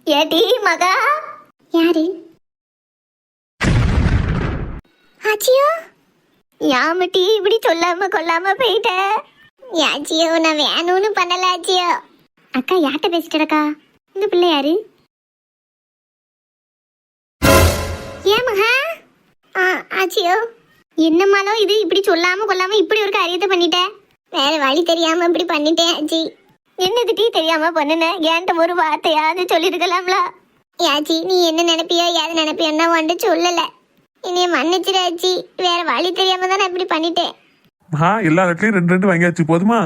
ஏடி மகா. யாரு? ஆச்சியோ. யாமட்டி இப்படி சொல்லாம கொல்லாம போயிட்ட? யாச்சியோ நான் வேணும்னு பண்ணல ஆச்சியோ. அக்கா யார்கிட்ட பேசிட்டக்கா? இந்த பிள்ளை யாரு? ஏன் மகா? ஆச்சியோ என்னம்மாலோ இது இப்படி சொல்லாம கொல்லாம இப்படி ஒரு காரியத்தை பண்ணிட்ட? வேற வழி தெரியாம இப்படி பண்ணிட்டேன் ஆச்சி. என்னது டீ தெரியாம பண்ணுன? என்கிட்ட ஒரு வார்த்தையாவது சொல்லிருக்கலாம்ல. யாச்சி நீ என்ன நினைப்பியோ ஏது நினைப்பியோன்னா வந்து சொல்லல. என்னைய மன்னிச்சிரு ஆச்சி. வேற வழி தெரியாம தான் நான் இப்படி பண்ணிட்டேன். எல்லா இடத்துலயும் ரெண்டு ரெண்டு வாங்கியாச்சு போதுமா?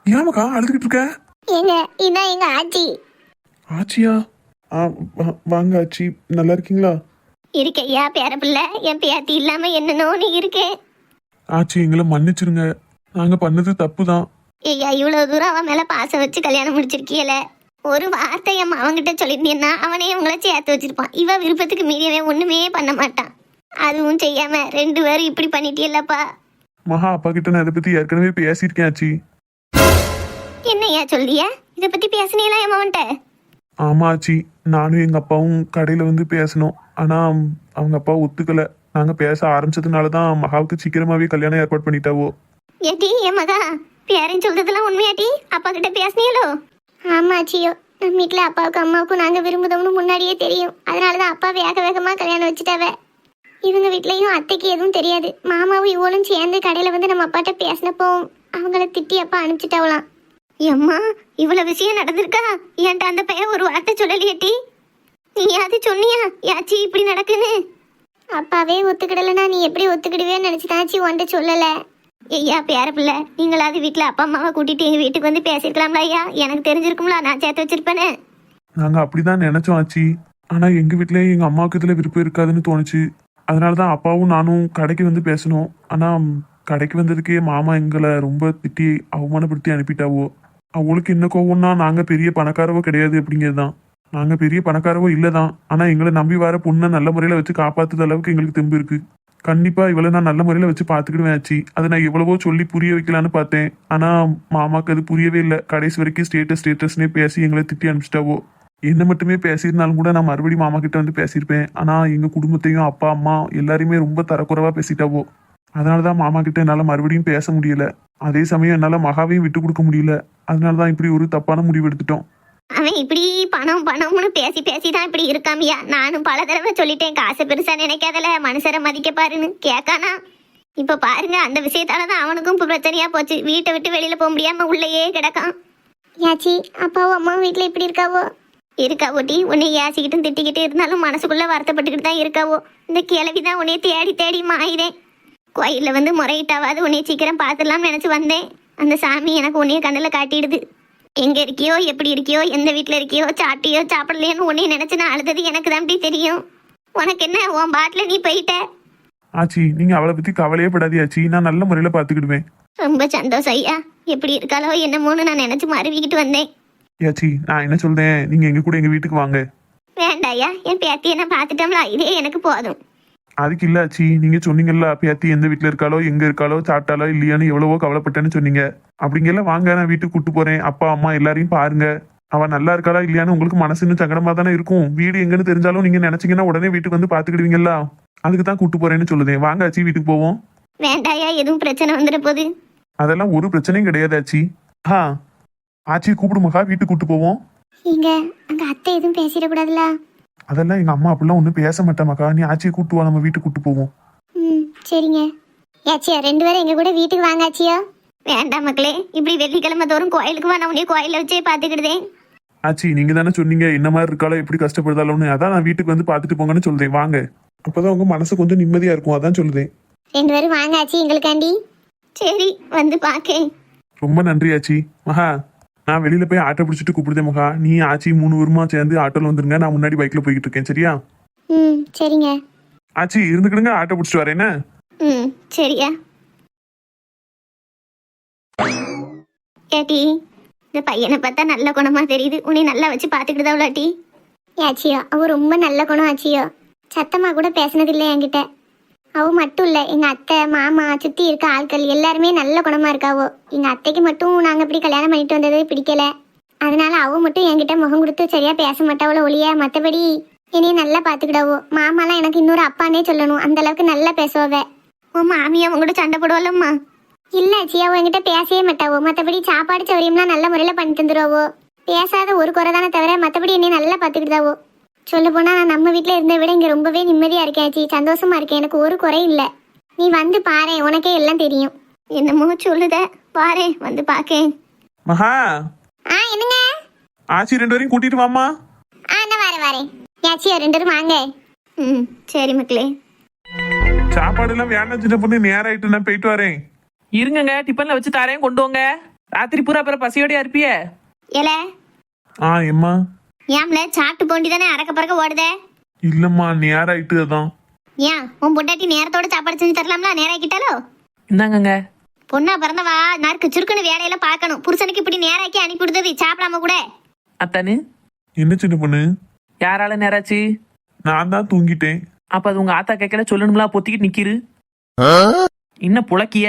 ஏமாக்கா அழுதுகிட்டு இருக்க? ஏங்க இதான் எங்க ஆச்சி. ஆச்சியா? வாங்க ஆச்சி, நல்லா இருக்கீங்களா? இருக்கையா பேர பிள்ளை, என் பேத்தி இல்லாம என்னன்னோ நீ இருக்கேன். ஆச்சி எங்களை மன்னிச்சிருங்க, நாங்க பண்ணது தப்பு தான். ஐயா இவ்வளவு தூரம் அவன் மேல பாசம் வச்சு கல்யாணம் முடிச்சிருக்கியல, ஒரு வார்த்தை அவன்கிட்ட சொல்லியிருந்தீங்கன்னா அவனே உங்களை சேர்த்து வச்சிருப்பான். இவ விருப்பத்துக்கு மீறியவே ஒண்ணுமே பண்ண மாட்டான். அதுவும் செய்யாம ரெண்டு பேரும் இப்படி பண்ணிட்டியல்லப்பா. மகா அப்பா கிட்ட நான் இதை பத்தி ஏற்கனவே பேசியிருக்கேன் ஆச்சி. என்னையா சொல்லிய? இதை பத்தி பேசினீங்களா அவன்கிட்ட? ஆமா ஆச்சி, நானும் எங்க அப்பாவும் கடையில வந்து பேசணும். ஆனா அவங்க அப்பா ஒத்துக்கல. நாங்க பேச ஆரம்பிச்சதுனாலதான் மகாவுக்கு சீக்கிரமாவே கல்யாணம் ஏற்பாடு பண்ணிட்டாவோ. ஏட்டி என் மகா பேரன் சொல்றதெல்லாம் உண்மையாட்டி? அப்பா கிட்ட பேசினீங்களோ? ஆமா ஆச்சியோ, நம்ம வீட்டுல அப்பாவுக்கும் அம்மாவுக்கும் நாங்க விரும்புதோம்னு முன்னாடியே தெரியும். அதனாலதான் அப்பா வேக வேகமா கல்யாணம் வச்சுட்டாவ. இவங்க வீட்லயும் அத்தைக்கு எதுவும் தெரியாது. மாமாவும் இவளும் சேர்ந்து கடையில வந்து நம்ம அப்பாட்ட பேசினப்போ அவங்கள திட்டி அப்பா அனுப்பிச்சிட்டாவலாம். எம்மா இவ்வளவு விஷயம் நடந்திருக்கா? ஏன்டா அந்த பையன் ஒரு வார்த்தை சொல்லலையேட்டி? நீ அது சொன்னியா யாச்சி இப்படி நடக்குன்னு? அப்பாவே ஒத்துக்கிடலன்னா நீ எப்படி ஒத்துக்கிடுவேன்னு நினைச்சுதாச்சி உன்ட்ட சொல்லல. ஐயா பேர பிள்ளை, நீங்களாவது வீட்டுல அப்பா அம்மாவை கூட்டிட்டு எங்க வீட்டுக்கு வந்து பேசிருக்கலாம்ல ஐயா? எனக்கு தெரிஞ்சிருக்கும்ல, நான் சேர்த்து வச்சிருப்பேனே. நாங்க அப்படிதான் நினைச்சோம் ஆச்சி. ஆனா எங்க வீட்டுல எங்க அம்மாவுக்கு இதுல விருப்பம் இருக்காதுன்னு தோணுச்சு. அதனாலதான் அப்பாவும் நானும் கடைக்கு வந்து பேசணும். ஆனா கடைக்கு வந்ததுக்கே மாமா எங்களை ரொம்ப திட்டி அவமானப்படுத்தி அனுப்பிட்டாவோ. அவங்களுக்கு என்ன கோவம்னா, நாங்க பெரிய பணக்காரவோ கிடையாது அப்படிங்கிறதுதான். நாங்க பெரிய பணக்காரவோ இல்லதான், ஆனா எங்களை நம்பி வர பொண்ணை நல்ல முறையில வச்சு காப்பாத்துற அளவுக்கு எங்களுக்கு தெம்பு இருக்கு. கண்டிப்பா இவளை நான் நல்ல முறையில வச்சு பாத்துக்கிடுவேன் ஆச்சு. அதை நான் எவ்வளவோ சொல்லி புரிய வைக்கலான்னு பார்த்தேன். ஆனா மாமாக்கு அது புரியவே இல்லை. கடைசி வரைக்கும் ஸ்டேட்டஸ்னே பேசி எங்களை திட்டி அனுப்பிச்சிட்டாவோ. என்ன மட்டுமே பேசியிருந்தாலும் கூட நான் மறுபடியும் மாமா கிட்ட வந்து பேசியிருப்பேன். ஆனா எங்க குடும்பத்தையும் அப்பா அம்மா எல்லாருமே ரொம்ப தரக்குறைவா பேசிட்டாவோ. அதனாலதான் மாமா கிட்ட என்னால மறுபடியும் பேச முடியல. அதே சமயம் என்னால மகாவையும் விட்டு கொடுக்க முடியல. அதனாலதான் இப்படி ஒரு தப்பான முடிவு எடுத்துட்டோம். அவன் இப்படி பணம் பணம்னு பேசி பேசிதான் இப்படி இருக்காமியா. நானும் பல தடவை சொல்லிட்டேன், காசு பெருசா நினைக்காதல, மனுஷரை மதிக்க பாருன்னு. கேட்கானா? இப்ப பாருங்க, அந்த விஷயத்தாலதான் அவனுக்கும் பிரச்சனையா போச்சு. வீட்டை விட்டு வெளியில போக முடியாம உள்ளேயே கிடக்கான். யாச்சி அப்பாவும் அம்மாவும் வீட்டுல இப்படி இருக்காவோ? இருக்காவோட்டி, உன்னை யாசிக்கிட்டும் திட்டிக்கிட்டு இருந்தாலும் மனசுக்குள்ள வருத்தப்பட்டுக்கிட்டு தான் இருக்காவோ. இந்த கிழவிதான் உன்னைய தேடி தேடி மாயிதேன். கோயில்ல வந்து முறையிட்டாவது உன்னைய சீக்கிரம் பார்த்துடலாம்னு நினைச்சு வந்தேன். அந்த சாமி எனக்கு உன்னைய கண்ணில் காட்டிடுது. எங்க இருக்கியோ, எப்படி இருக்கியோ, எந்த வீட்டுல இருக்கியோ, சாப்பிட்டியோ சாப்பிடலையோன்னு உன்னைய நினைச்சு நான் அழுதது எனக்கு தான் தெரியும். உனக்கு என்ன, உன் பாட்டுல நீ போயிட்ட. ஆச்சி நீங்க அவளை பத்தி கவலையே படாதே ஆச்சி, நான் நல்ல முறையில பாத்துக்கிடுவேன். ரொம்ப சந்தோஷம் ஐயா. எப்படி இருக்காளோ என்னமோன்னு நான் நினைச்சு மறுவிக்கிட்டு வந்தேன். ஆச்சி நான் என்ன சொல்றேன், நீங்க எங்க கூட எங்க வீட்டுக்கு வாங்க. வேண்டாயா, என் பேத்தியை நான் பார்த்துட்டோம்ல, இதே எனக்கு போதும். அதுக்கு இல்ல ஆச்சி, நீங்க சொன்னீங்கல்ல பேத்தி எந்த வீட்டுல இருக்காளோ, எங்க இருக்காளோ, சாப்பிட்டாலோ இல்லையான்னு எவ்வளவோ கவலைப்பட்டேன்னு சொன்னீங்க. அப்படிங்கல வாங்க, நான் வீட்டுக்கு கூட்டு போறேன். அப்பா அம்மா எல்லாரையும் பாருங்க. அவ நல்லா இருக்காளா இல்லையான்னு உங்களுக்கு மனசு இன்னும் சங்கடமா தானே இருக்கும். வீடு எங்கன்னு தெரிஞ்சாலும் நீங்க நினைச்சீங்கன்னா உடனே வீட்டுக்கு வந்து பாத்துக்கிடுவீங்களா? அதுக்கு தான் கூட்டு போறேன்னு சொல்லுதேன். வாங்க ஆச்சி வீட்டுக்கு போவோம். வேண்டாயா, எதுவும் பிரச்சனை வந்துட போகுது. அதெல்லாம் ஒரு பிரச்சனையும் கிடையாது ஆச்சி. ஆச்சி கூப்பிடு மகா, வீட்டுக்கு கூட்டு போவோம். இங்க அங்க அத்தை எதுவும் பேசிடக்கூடாதுல? அதெல்லாம் எங்க அம்மா அப்படிலாம் ஒன்றும் பேச மாட்டாமாக்கா. நீ ஆச்சியை கூட்டு வா, நம்ம வீட்டுக்கு கூட்டு போவோம். சரிங்க. ஏச்சியா ரெண்டு பேரும் எங்க கூட வீட்டுக்கு வாங்க ஆச்சியா. வேண்டாம் மக்களே, இப்படி வெள்ளிக்கிழமை தோறும் கோயிலுக்கு வா, நான் உன்னைய கோயில வச்சே பாத்துக்கிடுதேன். ஆச்சி நீங்க தானே சொன்னீங்க என்ன மாதிரி இருக்காளோ, எப்படி கஷ்டப்படுதாலோன்னு. அதான் நான் வீட்டுக்கு வந்து பாத்துட்டு போங்கன்னு சொல்றேன். வாங்க, அப்பதான் உங்க மனசு கொஞ்சம் நிம்மதியா இருக்கும். அதான் சொல்லுதேன். ரெண்டு பேரும் வாங்க ஆச்சி எங்களுக்காண்டி. சரி வந்து பாக்கேன். ரொம்ப நன்றி ஆச்சி. மகா நான் வெளியில போய் ஆட்டோ பிடிச்சிட்டு கூப்பிடுதேன் மகா. நீ ஆச்சி 3 பேருமா சேர்ந்து ஆட்டோல வந்துருங்க. நான் முன்னாடி பைக்ல போய்கிட்டு இருக்கேன். சரியா? சரிங்க ஆச்சி இருந்துக்கிடுங்க, ஆட்டோ பிடிச்சிட்டு வரேன். சரியா. ஏட்டி இந்த பையனை பார்த்தா நல்ல குணமா தெரியுது. உன்னை நல்லா வச்சு பாத்துக்கிட்டு உள்ளாட்டி. ஆச்சியோ அவ ரொம்ப நல்ல குணம் ஆச்சியோ. சத்தமா கூட பேசினது இல்லை என்கிட்ட. அவ மட்டும் இல்ல, எங்க அத்தை மாமா சுத்தி இருக்க ஆட்கள் எல்லாருமே நல்ல குணமா இருக்காவோ. எங்க அத்தைக்கு மட்டும் நாங்க இப்படி கல்யாணம் பண்ணிட்டு வந்தது பிடிக்கல. அதனால அவ மட்டும் என்கிட்ட முகம் கொடுத்து சரியா பேச மாட்டாவளோ ஒளிய, மத்தபடி என்னைய நல்லா பாத்துக்கிடாவோ. மாமாலாம் எனக்கு இன்னொரு அப்பானே சொல்லணும், அந்த அளவுக்கு நல்லா பேசுவாவ. உன் மாமியா உங்ககிட்ட சண்டை போடுவாளம்மா? இல்ல ஆச்சி, அவ என்கிட்ட பேசவே மாட்டாவோ. மத்தபடி சாப்பாடு சௌரியம்லாம் நல்ல முறையில பண்ணி தந்துருவாவோ. பேசாத ஒரு குறை தானே தவிர மத்தபடி என்னைய நல்லா பாத்துக்கிட்டாவோ. சொல்ல போனா நான் நம்ம வீட்டுல இருந்த விட இங்க ரொம்பவே நிம்மதியா இருக்கேன் ஆச்சி, சந்தோஷமா இருக்கேன். எனக்கு ஒரு குறையும் இல்ல. நீ வந்து பாரு, உனக்கே எல்லாம் தெரியும். என்னமோ சொல்லுத, பாரு வந்து பாக்கேன். மகா, என்னங்க ஆச்சி 2 பேரையும் கூட்டிட்டு வாமா. நான் வரேன். யாச்சி 2 பேரும் வாங்க. சரி மக்களே. சாப்பாடு எல்லாம் வேண்டாம் சின்ன பொண்ணு, நேரம் ஆயிட்டு, நான் போயிட்டு வரேன். இருங்கங்க, டிஃபன்ல வச்சு தரேன், கொண்டு வாங்க. ராத்திரி பூரா அப்புறம் பசியோடயா இருப்பிய? ஏல எம்மா. ஏம்ல சாப்பிட்டு போண்டி தானே அறக்க பறக்க ஓடுதே? இல்லம்மா, நேரம் ஆயிட்டு அதான். ஏன் உன் பொண்டாட்டி நேரத்தோட சாப்பாடு செஞ்சு தரலாம்ல? நேரம் ஆக்கிட்டாலோ? இந்தாங்கங்க. பொண்ணா பிறந்தவா நறுக்கு சுருக்குன்னு வேலையெல்லாம் பார்க்கணும். புருஷனுக்கு இப்படி நேராக்கி அனுப்பி விடுறது சாப்பிடாம கூட. அத்தானு, என்ன சின்ன பொண்ணு? யாரால நேராச்சு? நான் தான் தூங்கிட்டேன். அப்ப அது உங்க ஆத்தா கேட்கல, சொல்லணும்ல, பொத்திக்கிட்டு நிக்கிரு. இன்னும் புழக்கிய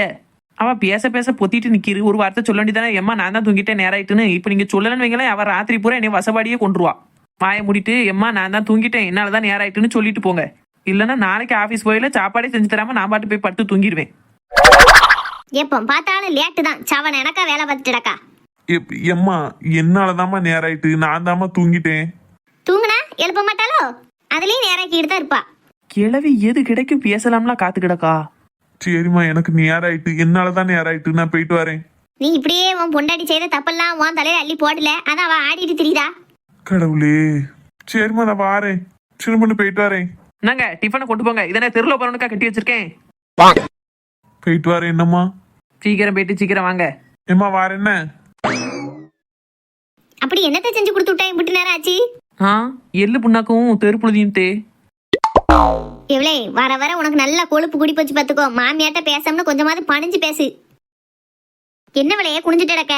அவ பேச பேச பொத்திட்டு நிக்கிரு. ஒரு வார்த்தை சொல்ல வேண்டியதானே, எம்மா நான் தான் தூங்கிட்டேன் நேராயிட்டுன்னு. இப்ப நீங்க சொல்லலன்னு வைங்களேன், அவ ராத்திரி பூரா என்னை வசபாடியே கொண்டுருவா. வாயை மூடிட்டு எம்மா நான் தான் தூங்கிட்டேன், என்னாலதான் நேராயிட்டுன்னு சொல்லிட்டு போங்க. இல்லைன்னா நாளைக்கு ஆபீஸ் போயில சாப்பாடே செஞ்சு தராம நான் பாட்டு போய் படுத்து தூங்கிடுவேன். எப்போ பார்த்தாலும் லேட்டு தான். சவன் எனக்கா வேலை பார்த்துட்டக்கா. எம்மா என்னாலதாம்மா நேரம் ஆயிட்டு, நான் தாம்மா தூங்கிட்டேன். தூங்குனா எழுப்ப மாட்டாளோ? அதுலயும் நேராக்கிட்டு தான் இருப்பா. கிளவி எது கிடைக்கும் பேசலாம்லாம் காத்து கிடக்கா. சரிம்மா, எனக்கு நேரம் ஆயிட்டு, என்னாலதான் நேரம் ஆயிட்டு, நான் போயிட்டு வரேன். நீ இப்படியே உன் பொண்டாட்டி செய்த தப்பெல்லாம் உன் தலையில அள்ளி போடல, அதான் அவ ஆடிட்டு தெரியுதா? கடவுளே. சரிம்மா, நான் வாரேன். சின்ன பொண்ணு போயிட்டு வரேன். என்னங்க டிஃபனை கொண்டு போங்க. இதனை தெருல போறவனுக்கா கட்டி வச்சிருக்கேன். போயிட்டு வரேன். என்னம்மா? சீக்கிரம் போயிட்டு சீக்கிரம் வாங்க. ஏம்மா வார என்ன? அப்படி என்னத்தை செஞ்சு கொடுத்து விட்டா இப்படி நேரம் ஆச்சு? எள்ளு புண்ணாக்கும் தெருப்புழுதியும் தே. எவ்வளே வர வர உனக்கு நல்லா கொழுப்பு குடி போச்சு பாத்துக்கோ. மாமியாட்ட பேசாமனு கொஞ்சமாவது பணிஞ்சு பேசு. என்ன விலையே குனிஞ்சிட்டு கிடக்க?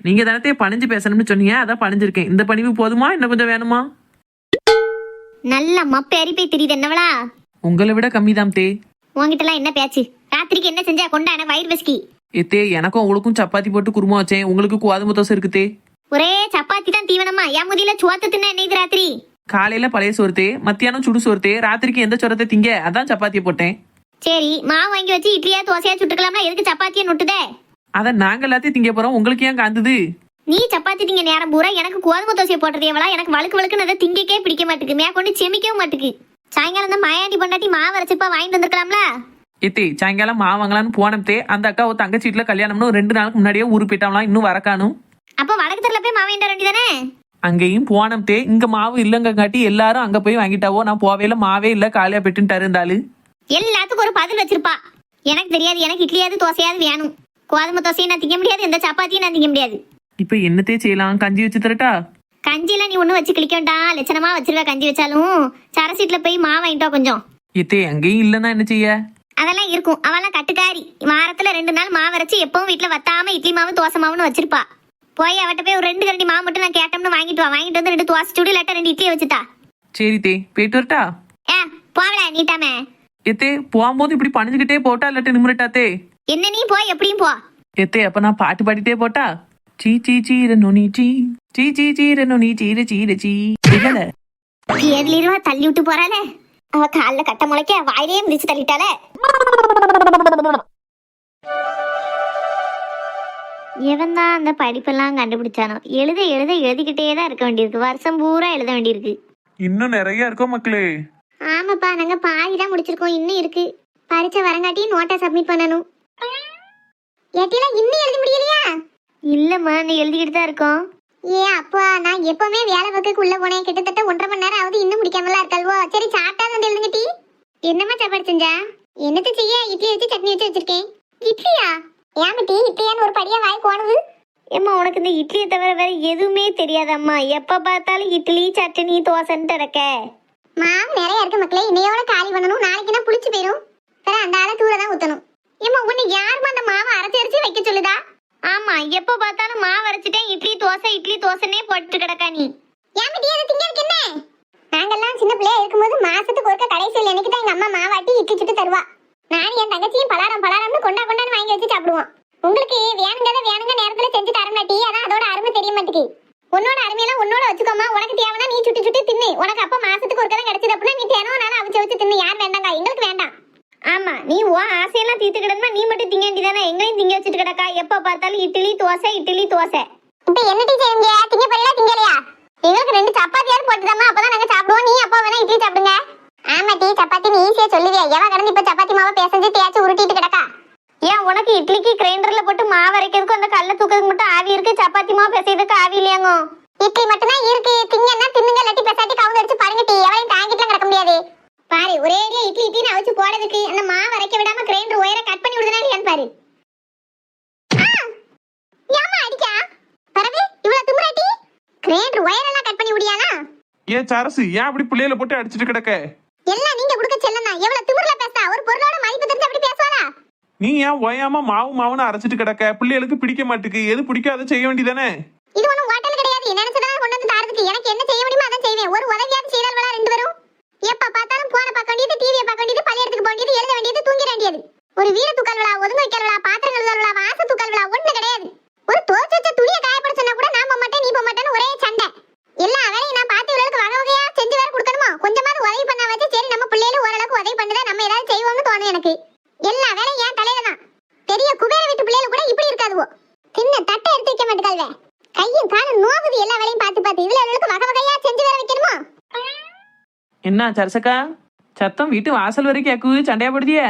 நீங்க தானே பணிஞ்சு பேசணும்னு சொன்னீங்க, அதான் பணிஞ்சிருக்கேன். இந்த பணிவு போதுமா, இன்னும் கொஞ்சம் வேணுமா? நல்லா மப்ப அரிப்பை தெரியுது என்னவளா? உங்களை விட கம்மிதான் தே. உங்ககிட்ட எல்லாம் என்ன பேச்சு? ராத்திரிக்கு என்ன செஞ்சா கொண்டான வயிறு பசிக்கி? எத்தே எனக்கும் உங்களுக்கும் சப்பாத்தி போட்டு குருமா வச்சேன், உங்களுக்கு கோதுமை தோசை இருக்குதே. ஒரே சப்பாத்தி தான் தீவனமா? என் முதியில சோத்து தின்ன என்னது ராத்திரி? காலையில பழைய சோறுத்தே, மத்தியானம் சுடு சோறுத்தே, ராத்திரிக்கு எந்த சோரத்தை திங்க, அதான் சப்பாத்தியை போட்டேன். சரி, மாவு வாங்கி வச்சு இட்லியா தோசையா சுட்டுக்கலாம்னா எதுக்கு சப்பாத்தியா நொட்டுதே? அத நாங்க எல்லாத்தையும் திங்க போறோம், உங்களுக்கு ஏன் காந்துது? நீ சப்பாத்தி திங்க நேரம் பூரா எனக்கு கோதுமை தோசையை போடுறது எவ்வளோ? எனக்கு வழுக்கு வழுக்குன்னு அதை திங்கக்கே பிடிக்க மாட்டுக்கு, மேற்கொண்டு செமிக்கவும் மாட்டுக்கு. சாயங்காலம் தான் மாயாண்டி பொண்டாட்டி மாவு அரைச்சிப்பா வாங்கிட்டு வந்திருக்கலாம்ல? எத்தே சாயங்காலம் மாவு வாங்கலான்னு போனதே, அந்த அக்கா ஒரு தங்கச்சி வீட்டுல கல்யாணம்னு 2 நாளுக்கு முன்னாடியே ஊருக்கு போயிட்டாங்களாம், இன்னும் வரக்கானும். அப்ப வடக்கு தெருல போய் மாவு வாங்கிட்டு வேண்டியதானே? அங்கேயும் போனதே, இங்க மாவு இல்லங்க காட்டி எல்லாரும் அங்க போய் வாங்கிட்டாவோ. நான் போவேல, மாவே இல்ல, காலையா பெட்டுன்னு இருந்தாலும் எல்லாத்துக்கும் ஒரு பதில் வச்சிருப்பா. எனக்கு தெரியாது, எனக்கு இட்லியாவது தோசையாவது வேணும். கோதுமை தோசையை நான் திங்க முடியாது, எந்த சப்பாத்தியும் நான் திங்க முடியாது. இப்ப என்னத்தே செய்யலாம்? கஞ்சி வச்சு தரட்டா? கஞ்சிலாம் நீ ஒன்றும் வச்சு கிளிக்க வேண்டாம், லட்சணமா வச்சிருவ. கஞ்சி வச்சாலும் சரசீட்ல போய் மாவு வாங்கிட்டோம் கொஞ்சம். எத்தே அங்கேயும் இல்லன்னா என்ன செய்ய? அதெல்லாம் இருக்கும், அவெல்லாம் கட்டுக்காரி. வாரத்துல 2 நாள் மாவு அரைச்சு எப்பவும் வீட்டுல வத்தாம இட்லி மாவு தோசை மாவுன்னு வச்சிருப்பா. போய் அவட்ட போய் ஒரு 2 கரண்டி மாவு மட்டும் நான் கேட்டோம்னு வாங்கிட்டு வா. வாங்கிட்டு வந்து 2 தோசை சுடு, இல்லாட்டா 2 இட்லியை வச்சுட்டா. சரி தே, போயிட்டு வரட்டா? போவல நீட்டாமே. எத்தே போகும்போது இப்படி பணிஞ்சுக்கிட்டே போட்டா இல்லாட்ட நிமிரட்டாத்தே? என்ன நீ போய் எப்படியும் போ. எத்தே அப்ப நான் பாட்டு பாடிட்டே போட்டா? சீ சீ சீர நொனி சீ சீ சீ சீர நொனி சீர சீர சீ. பேர்லிருவா தள்ளி விட்டு போறாளே. அவ கால்ல கட்ட முளைக்க வாயிலே மிதிச்சு தள்ளிட்டாளே. எவன் தான் அந்த படிப்பெல்லாம் கண்டுபிடிச்சானோ? எழுத எழுத எழுதிக்கிட்டே தான் இருக்க வேண்டியிருக்கு. வருஷம் பூரா எழுத வேண்டியிருக்கு. இன்னும் நிறைய இருக்கோம் மக்களே. ஆமாப்பா, நாங்க பாதி தான் முடிச்சிருக்கோம், இன்னும் இருக்கு. பரீட்சை வரங்காட்டி நோட்டை சப்மிட் பண்ணணும். ஏட்டிலாம் இன்னும் எழுத முடியலையா? இல்லம்மா, நீ எழுதிக்கிட்டு தான் இருக்கோம். அப்பா நான் எப்பவுமே வேலை பக்கத்துக்கு உள்ள போனேன். கிட்டத்தட்ட 1.5 மணி நேரம் ஆகுது, இன்னும் முடிக்காமலாம் இருக்கல்வோ. சரி சாப்பிட்டா வந்து எழுதுங்கட்டி. என்னம்மா சாப்பாடு செஞ்சா? என்னத்தை செய்ய? இட்லி வச்சு சட்னி வச்சு வச்சிருக்கேன். இட்லியா? ஏமாட்டி இட்லியான்னு ஒரு படியா வாய் போனது. ஏம்மா உனக்கு இந்த இட்லியை தவிர வேற எதுவுமே தெரியாதம்மா. எப்ப பார்த்தாலும் இட்லி சட்னி தோசைன்ட்டு இருக்க. மாவு நிறைய இருக்கு மக்களே, இன்னையோட காலி பண்ணணும். நாளைக்குன்னா புளிச்சு போயிடும். வேற அந்த ஆளை தூர தான் ஊத்தணும். ஏம்மா உன்னை யாருமா அந்த மாவை அரைச்சி அரைச்சி வைக்க சொல்லுதா? ஆமா, எப்ப பார்த்தாலும் மாவு அரைச்சிட்டேன், இட்லி தோசைன்னே போட்டு கிடக்கா நீ. ஏமாட்டி அதை திங்கிறதுக்கு என்ன? நாங்கெல்லாம் சின்ன பிள்ளையா இருக்கும்போது மாசத்துக்கு ஒருக்க கடைசியில் என்னைக்கு தான் எங்க அம்மா மாவாட்டி இட்லி சுட்டு தருவா. நான் என் தங்கச்சியும் பலாரம்னு கொண்டாந்து வாங்கி வச்சு சாப்பிடுவோம். உங்களுக்கு வேணுங்க நேரத்துல செஞ்சு தர மாட்டி, அதான் அதோட அருமை தெரிய மாட்டேங்குது. உன்னோட அருமையெல்லாம் உன்னோட வச்சுக்கோமா. உனக்கு தேவைன்னா நீ சுட்டு சுட்டு தின்னு. உனக்கு அப்ப மாசத்துக்கு ஒரு கதை கிடைச்சது அப்படின்னா நீ தினம் நானும் அவிச்சு வச்சு தின்னு. யார் வேண்டாங்க, எங்களுக்கு வேண்டாம். ஆமா, நீ உன் ஆசையெல்லாம் தீர்த்துக்கிடணுமா, நீ மட்டும் திங்க வேண்டியதானே. எங்களையும் திங்க வச்சுட்டு கிடக்கா. எப்ப பார்த்தாலும் இட்லி தோசை இட்லி தோசை. இப்ப என்ன டீ செய்யுங்க? திங்க போறீங்களா திங்கலையா? எங்களுக்கு 2 சப்பாத்தியாவது போட்டுதாமா, அப்பதான் நாங்க சாப்பிடுவோம். நீ அப்பா வேணா இட்லி சாப்பிடுங்க. ஆமா டீ சப்பாத்தி நீ ஈஸியா சொல்லுவியா. எவ கடந்து இப்ப சப்பாத்தி மாவை பேசஞ்சு தேய்ச்சி உருட்டிட்டு கிடக்கா. ஏன் உனக்கு இட்லிக்கு கிரைண்டர்ல போட்டு மாவு அரைக்கிறதுக்கு அந்த கல்ல தூக்கிறதுக்கு மட்டும் ஆவி இருக்கு, சப்பாத்தி மாவு பேசுறதுக்கு ஆவி இல்லையாங்க? இட்லி மட்டும் தான் இருக்கு. திங்கன்னா தின்னுங்க, லட்டி பெசாட்டி கவுந்து அடிச்சு பாருங்க டீ. எவளையும் தாங்கிட்டுலாம் கிடக்க முடியாது. பாரு ஒரே இட்லி இட்லின்னு அவிச்சு போடுறதுக்கு அந்த மாவு அரைக்க விடாம கிரைண்டர் ஒயரை கட் பண்ணி விடுறதுனா இல்லையான்னு பாரு. ஏமா அடிக்கா பரவே இவ்வளவு திமிராட்டி? கிரைண்டர் ஒயரெல்லாம் கட் பண்ணி விடியானா? ஏன் சரசு ஏன் அப்படி பிள்ளையில போட்டு அடிச்சிட்டு கிடக்க? எல்லாம் நீங்க கொடுக்க செல்லம் தான். எவ்வளவு திமிரல பேசுறா. ஒரு பொருளோட மதிப்பு தெரிஞ்சு அப்படி பேசுவாளா? நீ ஏன் ஓயாம மாவுன்னு அரைச்சிட்டு கிடக்க? பிள்ளைகளுக்கு பிடிக்க மாட்டுக்கு, எது பிடிக்காத செய்ய வேண்டியதானே? இது ஒண்ணும் ஹோட்டல் கிடையாது. நினைச்சதெல்லாம் கொண்டு வந்து தாரதுக்கு. எனக்கு என்ன செய்ய முடியுமோ அதான் செய்வேன். ஒரு உதவியாவது செய்தால்வளா 2 பேரும்? எப்ப பார்த்தாலும் போன பார்க்க வேண்டியது, டிவியை பார்க்க வேண்டியது, பள்ளியெடுத்துக்கு போக வேண்டியது, எழுத வேண்டியது, தூங்கிட வேண்டியது. ஒரு வீடு தூக்கல்வளா, ஒதுங்க வைக்கல்வளா, பாத்திரம் கழுவல்வளா, வாச தூக்கல்வளா ஒண்ணு கிடையாது. ஒரு தோச்சு வச்ச துணியை காயப்பட சொன்னா கூட நான் போக மாட்டேன் நீ போக மாட்டேன்னு ஒரே சண்டை. எல்லா வேலையும் நான் பார்த்து இவளுக்கு வகை வகையா செஞ்சு வேற கொடுக்கணுமா? கொஞ்சமாவது உதவி பண்ணா வச்சு சரி நம்ம பிள்ளைகளும் ஓரளவுக்கு உதவி பண்ணுதா, நம்ம ஏதாவது செய்வோம்னு தோணும் எனக்கு. எல்லா வேலையும் ஏன் தலையில தான். பெரிய குபேர வீட்டு பிள்ளைகள் கூட இப்படி இருக்காதுவோ. சின்ன தட்டை எடுத்து வைக்க மாட்டேங்கல்வே. கையும் காலும் நோவுது எல்லா வேலையும் பார்த்து பார்த்து. இதுல இவளுக்கு வகை வகையா செஞ்சு வேற வைக்கணுமா? என்ன சரசக்கா சத்தம் வீட்டு வாசல் வரைக்கும் கேக்குது, சண்டையா படுதிய?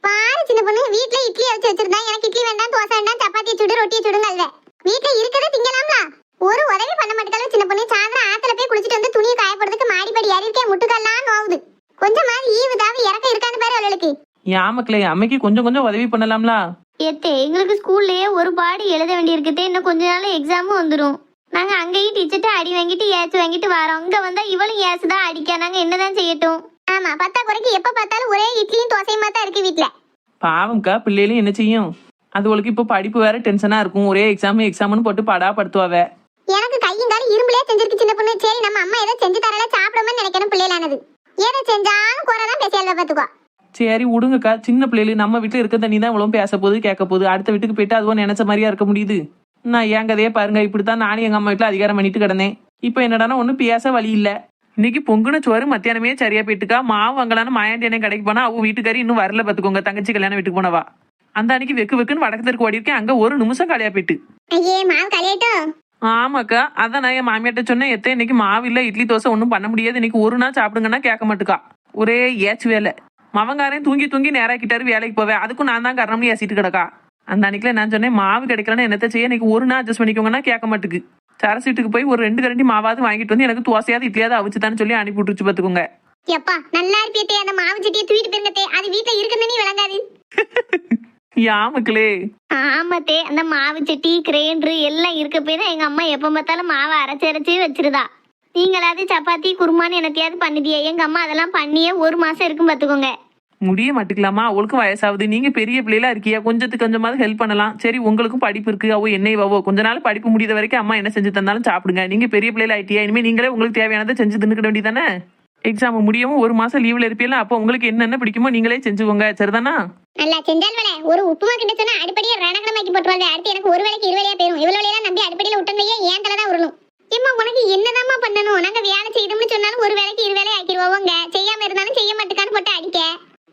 பாரு சின்ன பொண்ணு, வீட்ல இட்லி அவிச்சு வச்சிருந்தா. எனக்கு இட்லி வேண்டாம், தோசை வேண்டாம், சப்பாத்தி சுடு, ரொட்டியை சுடுங்கல்வே. வீட்ல இருக்கதே திங்கலாம்ல. ஒரு உதவி பண்ண மாட்டேங்கல்ல சின்ன பொண்ணு. சாயந்தரம் ஆத்துல போய் குளிச்சிட்டு வந்து துணியை காயப்படுறதுக்கு மாடிப்படி ஏறி இருக்கேன். முட்டுக்கல்லாம் நோவுது. கொஞ்சமாவது ஈவுதாவது இறக்க இருக்கான்னு பாரு அவளுக்கு. யாமக்கலே அம்மைக்கு கொஞ்சம் கொஞ்சம் உதவி பண்ணலாம்ல. ஏத்தே எங்களுக்கு ஸ்கூல்லயே ஒரு பாடி எழுத வேண்டி இருக்குதே. இன்னும் கொஞ்ச நாள் எக்ஸாமும் வந்துடும். நாங்க அங்கேயும் டீச்சர்ட்ட அடி வாங்கிட்டு ஏச்சு வாங்கிட்டு வரோம். இங்க வந்தா இவளும் ஏசுதான் அடிக்க. நாங்க என்னதான் செய்யட்டும்? ஆமா, பத்தா குறைக்கு எப்ப பார்த்தாலும் ஒரே இட்லியும் தோசையுமா தான் இருக்கு வீட்ல. பாவம்க்கா பிள்ளைகளும் என்ன செய்யும்? அதுகளுக்கு இப்போ படிப்பு வேற டென்ஷனா இருக்கும். ஒரே எக்ஸாம்னு போட்டு படா படுத்துவாவ. எனக்கு கையும் காலும் இரும்புலயே செஞ்சிருக்கு சின்ன பொண்ணு. சரி நம்ம அம்மா ஏதோ செஞ்சு தரல சாப்பிடுமே நினைக்கணும். பிள்ளைகளானது ஏதோ செஞ்சாலும் குறைதான் பேசியால பாத்துக்கோ. சரி விடுங்கக்கா, சின்ன பிள்ளைகள் நம்ம வீட்டுல இருக்க தண்ணி தான் இவ்வளவு பேச போகுது கேட்க போகுது. அடுத்த வீட்டுக்கு போயிட்டு அதுவும் நினைச்ச மாதிரியா இருக்க முடியுது? நான் என் கதையே பாருங்க. இப்படித்தான் நானும் எங்க அம்மா வீட்டுல அதிகாரம் பண்ணிட்டு கிடந்தேன். இப்ப என்னடானா ஒன்னும் பேச வழி இல்ல. இன்னைக்கு பொங்குன சோறு மத்தியானமே சரியா போயிட்டுக்கா. மாவு வாங்கலான்னு மாயாண்டி கடைக்கு போனா அவ வீட்டுக்காரி இன்னும் வரல பாத்துக்கோங்க. தங்கச்சி கல்யாணம் வீட்டுக்கு போனவா. அந்த அன்னைக்கு வெக்குன்னு வடக்கு தெற்கு ஓடி இருக்கேன். அங்க ஒரு நிமிஷம் காலியா போயிட்டு. ஐயே மாவு கலையட்டும். ஆமாக்கா, அதான் நான் என் மாமியாட்ட சொன்னேன். எத்த இன்னைக்கு மாவு இல்ல, இட்லி தோசை ஒன்றும் பண்ண முடியாது, இன்னைக்கு ஒரு நாள் சாப்பிடுங்கன்னா கேட்க மாட்டுக்கா. ஒரே ஏச்சு வேலை. மவங்காரையும் தூங்கி தூங்கி நேராக்கிட்டாரு வேலைக்கு போவேன். அதுக்கும் நான் தான் காரணம்னு ஏசிட்டு கிடக்கா. அந்த அன்னைக்குல நான் சொன்னேன் மாவு கிடைக்கலன்னு என்னத்த செய்ய, இன்னைக்கு ஒரு நாள் அட்ஜஸ்ட் பண்ணிக்கோங்கன்னா கேட்க மாட்டுக்கு. சரசு வீட்டுக்கு போய் ஒரு 2 கரண்டி மாவாவது வாங்கிட்டு வந்து எனக்கு தோசையாவது இட்லியாவது அவிச்சுதான்னு சொல்லி அனுப்பி விட்டுருச்சு பாத்துக்கோங்க. எப்பா நல்லா இருப்பியத்தே. அந்த மாவு சட்டியை தூக்கிட்டு போயிருங்கத்தே. அது வீட்டுல இருக்குன்னு விளங்காது. யாமக்களே. ஆமாத்தே, அந்த மாவு சட்டி கிரைண்டர் எல்லாம் இருக்க போய் தான் எங்க அம்மா எப்ப பார்த்தாலும் மாவை அரைச்சு வச்சிருதா. நீங்களாவது சப்பாத்தி குருமான்னு என்னத்தையாவது பண்ணுதியே. எங்க அம்மா அதெல்லாம் பண்ணியே 1 மாசம் இருக்கும் பாத்துக்கோங்க. முடிய மாட்டுக்கலாமா? அவளுக்கும் வயசாகுது. நீங்க பெரிய பிள்ளைகளா இருக்கியா, கொஞ்சத்துக்கு கொஞ்சமாவது ஹெல்ப் பண்ணலாம். சரி உங்களுக்கு படிப்பு இருக்கு, அவ என்னையவோ கொஞ்ச நாள் படிப்பு முடியாத வரைக்கும் அம்மா என்ன செஞ்சு தந்தாலும் சாப்பிடுங்க. நீங்க பெரிய பிள்ளைல ஆயிட்டியா, இனிமே நீங்களே உங்களுக்கு தேவையானதை செஞ்சு தின்னுக்கிட வேண்டியதானே. எக்ஸாம் முடியவும் 1 மாசம் லீவ்ல இருப்பீங்களா, அப்போ உங்களுக்கு என்னென்ன பிடிக்குமோ நீங்களே செஞ்சுக்கோங்க. சரிதானா? நல்லா செஞ்சால்வல. ஒரு உப்புமா கிட்ட சொன்னா அடிப்படியா ரணகலமாக்கி போட்டுவாங்க. அடுத்து எனக்கு ஒரு வேளைக்கு 2 வேளையா போயிடும். இவ்வளவு வேலையெல்லாம் நம்பி அடிப்படையில விட்டோம்லையே ஏன் தலை தான் உருளும். ஏம்மா உனக்கு என்னதாம்மா பண்ணணும்? நாங்க வேலை செய்யணும்னு சொன்னாலும் ஒரு வேளைக்கு 2 வேலை ஆக்கிடுவோங்க. செய்யாம இருந்தாலும் செய்ய மாட்டுக்கான்னு போட்டு அடிக்க.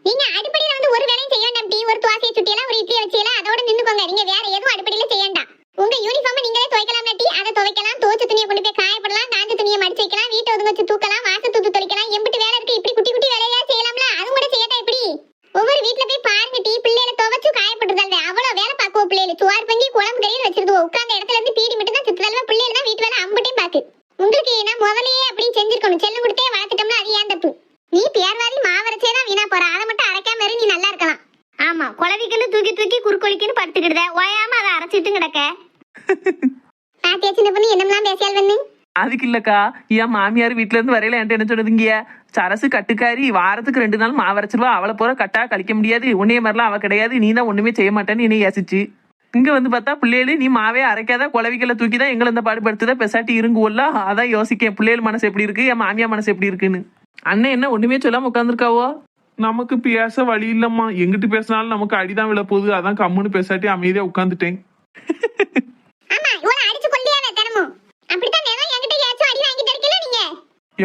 நீங்க அடிப்படையில வந்து ஒரு வேலையும் செய்ய வேண்டாம். டீ ஒரு தோசையை சுட்டியெல்லாம் ஒரு இட்லியை வச்சியெல்லாம் அதோட நின்னுக்கோங்க. நீங்க வேற எதுவும் அடிப்படையில செய்ய வேண்டாம். உங்க யூனிஃபார்ம் நீங்களே துவைக்கலாம். டீ அதை துவைக்கலாம், தோச்ச துணியை கொண்டு போய் காயப்படலாம், காஞ்ச துணியை மடிச்சு வைக்கலாம், வீட்டை ஒதுங்க வச்சு தூக்கலாம், வாச தூத்து தொலைக்கலாம். எம்பிட்டு வேலை இருக்கு. இப்படி குட்டி குட்டி வேலையா செய்யலாம்ல. அது கூட செய்யட்டா இப்படி ஒவ்வொரு வீட்டுல போய் பாருங்க. டீ பிள்ளைகளை துவைச்சு காயப்பட்டுருந்தாங்க. அவ்வளவு வேலை பார்க்குவோம். பிள்ளைகள் சோறு பங்கி குழம்பு கறின்னு வச்சிருந்தோம். உட்கார்ந்த இடத்துல இருந்து பீடி மட்டும் தான் சுத்துதல்வா. பிள்ளைகள் தான் வீட்டு வேலை அம்பட்டையும் பாக்கு. உங்களுக்கு நான் முதலையே அப்படி செஞ்சிருக்கணும். செல்லம் கொடுத்தே வளர்த்துட்டோம்னா அது ஏன் தப்பு? நீ பேர்வாரி மாவரைச்சேதான் வீணா போற. அதை மட்டும் அரைக்காம இரு, நீ நல்லா இருக்கலாம். ஆமா, குழவிக்குன்னு தூக்கி தூக்கி குறுக்கொழிக்குன்னு படுத்துக்கிடுத. ஓயாம அதை அரைச்சிட்டு கிடக்க. பாத்தியா சின்ன பொண்ணு என்னமெல்லாம் பேசியால் வந்து. அதுக்கு இல்லக்கா, என் மாமியார் வீட்டுல இருந்து வரையில என்கிட்ட என்ன சொன்னதுங்க, சரசு கட்டுக்காரி வாரத்துக்கு 2 நாள் மாவரைச்சிருவா, அவளை போற கட்டா கழிக்க முடியாது, உன்னைய மாதிரிலாம் அவ கிடையாது, நீ தான் ஒண்ணுமே செய்ய மாட்டேன்னு என்னை யோசிச்சு. இங்க வந்து பார்த்தா பிள்ளைகளு நீ மாவே அரைக்காத குழவிகளை தூக்கி தான் எங்களை இந்த பாடுபடுத்துதா, பெசாட்டி இருங்குவோல்ல. அதான் யோசிக்கேன் பிள்ளைகள் மனசு எப்படி இருக்கு, என் மாமியா மனசு எப்படி இருக்குன்னு. அண்ணன் என்ன ஒண்ணுமே சொல்லாம உட்காந்துருக்காவோ? நமக்கு பேச வழி இல்லம்மா. எங்கிட்டு பேசினாலும் நமக்கு அடிதான் விழ போகுது. அதான் கம்முன்னு பேசாட்டி அமைதியா உட்காந்துட்டேன். ஆமா, இவனை அடிச்சு கொண்டியாவே தினமும் அப்படித்தான்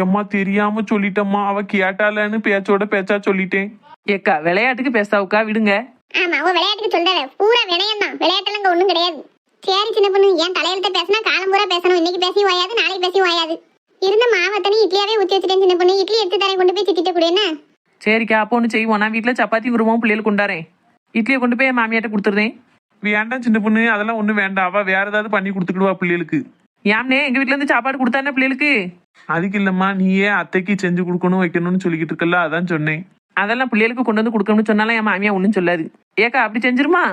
எம்மா தெரியாம சொல்லிட்டம்மா, அவ கேட்டாலன்னு பேச்சோட பேச்சா சொல்லிட்டேன். ஏக்கா விளையாட்டுக்கு பேசாவுக்கா விடுங்க. ஆமா அவ விளையாட்டுக்கு சொல்றாரு, பூரா வினயம் தான், விளையாட்டுல இங்க ஒண்ணும் கிடையாது. சரி சின்ன பொண்ணு, ஏன் தலையெழுத்த பேசினா காலம் பூரா பேசணும், இன்னைக்கு பேசி ஓயாது நாளைக்கு பேசி ஓயாது. இருந்த மாவத்தனி இட்லியாவே ஊத்தி வச்சுட்டேன் சின்ன பொண்ணு, இட்லி எடுத்து தரேன், கொண்டு போய் சித்திட்ட கூட என்ன. சரிக்கா அப்போ ஒன்று செய்வோம், நான் வீட்டில் சப்பாத்தி குருமாவும் பிள்ளைகளுக்கு கொண்டாரேன், இட்லியை கொண்டு போய் என் மாமியாட்ட கொடுத்துருந்தேன். வேண்டாம் சின்ன பொண்ணு, அதெல்லாம் ஒண்ணும் வேண்டாம். அவ வேற ஏதாவது பண்ணி கொடுத்துக்கிடுவா பிள்ளைகளுக்கு. ஏம்னே எங்க வீட்ல இருந்து சாப்பாடு கொடுத்தானே பிள்ளைகளுக்கு. அதுக்கு இல்லம்மா, நீயே அத்தைக்கு செஞ்சு கொடுக்கணும் வைக்கணும்னு சொல்லிக்கிட்டு இருக்கல, அதான் சொன்னேன். அதெல்லாம் பிள்ளைகளுக்கு கொண்டு வந்து கொடுக்கணும்னு சொன்னாலும் என் மாமியா ஒன்றும் சொல்லாது. ஏக்கா அப்படி செஞ்சிருமா?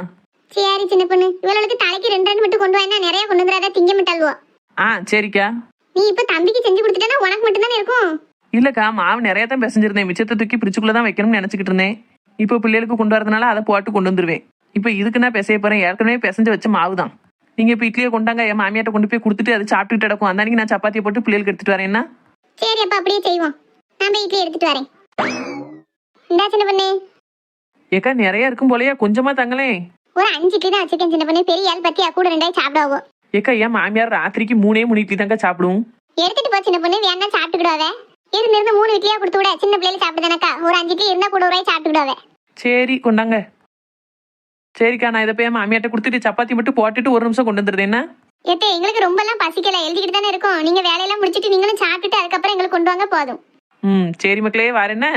சரி சின்ன பொண்ணு, இவளுக்கு தலைக்கு 2 மட்டும் கொண்டு வாங்க, நிறைய கொண்டு வந்துடாத, திங்க மிட்டாள்வோ. சரிக்கா. நீ இப்ப தம்பிக்கு செஞ்சு கொடுத்துட்டா உனக்கு மட்டும் தானே இருக்கும். இல்லக்கா மாவு நிறைய தான் பிசைஞ்சிருந்தேன், மிச்சத்தை தூக்கி பிரிச்சுக்குள்ள தான் வைக்கணும்னு நினைச்சுக்கிட்டு இருந்தேன். இப்போ பிள்ளைகளுக்கு கொண்டு வரதுனால அதை போட்டு கொண்டு வந்துருவேன். இப்போ இதுக்கு நான் பிசைய போறேன், ஏற்கனவே பிசைஞ்சு வச்ச மாவு தான். நீங்க இப்போ இட்லியை கொண்டாங்க, என் மாமியாட்ட கொண்டு போய் கொடுத்துட்டு அது சாப்பிட்டுட்டு கிடக்கும். அந்த அன்னைக்கு நான் சப்பாத்தியை போட்டு பிள்ளைகளுக்கு எடுத்துட்டு வரேன்னா. சரி அப்ப அப்படியே செய்வோம், நான் போய் இட்லி எடுத்துட்டு வரேன். இந்தா சின்ன பொண்ணு. ஏக்கா நிறைய இருக்கும் போலயே, கொஞ்சமா தங்களேன். ஒரு 5 இட்லி தான் வச்சிருக்கேன் சின்ன பொண்ணு, பெரிய ஆள் பத்தியா, கூட 2 சாப்பிடாவோ. ஏக்கா என் மாமியார் ராத்திரிக்கு 3 இட்லி தாங்க சாப்பிடுவோம். எடுத்துட்டு போ சின்ன பொண்ணு, வேணா சாப்பிட்டுக்கிடுவாவே. இருந்து 3 இட்லியா கொடுத்து விட, சின்ன பிள்ளைல சாப்பிடுதானக்கா, ஒரு 5 இட்லி இருந்தா கூட ஒரு சாப்பிட்டுக்கிடுவாவே. சரி கொண்டாங்க. சரிக்கா நான் இதை போய் என் மாமியாட்ட கொடுத்துட்டு சப்பாத்தி மட்டும் போட்டுட்டு 1 நிமிஷம் கொண்டு வந்துடுது என்ன. ஏத்தே எங்களுக்கு ரொம்ப எல்லாம் பசிக்கல, எழுதிக்கிட்டு தானே இருக்கோம். நீங்க வேலையெல்லாம் முடிச்சிட்டு நீங்களும் சாப்பிட்டுட்டு அதுக்கப்புறம் எங்களுக்கு கொண்டு வாங்க போதும். சரி மக்களே வரேன்ன.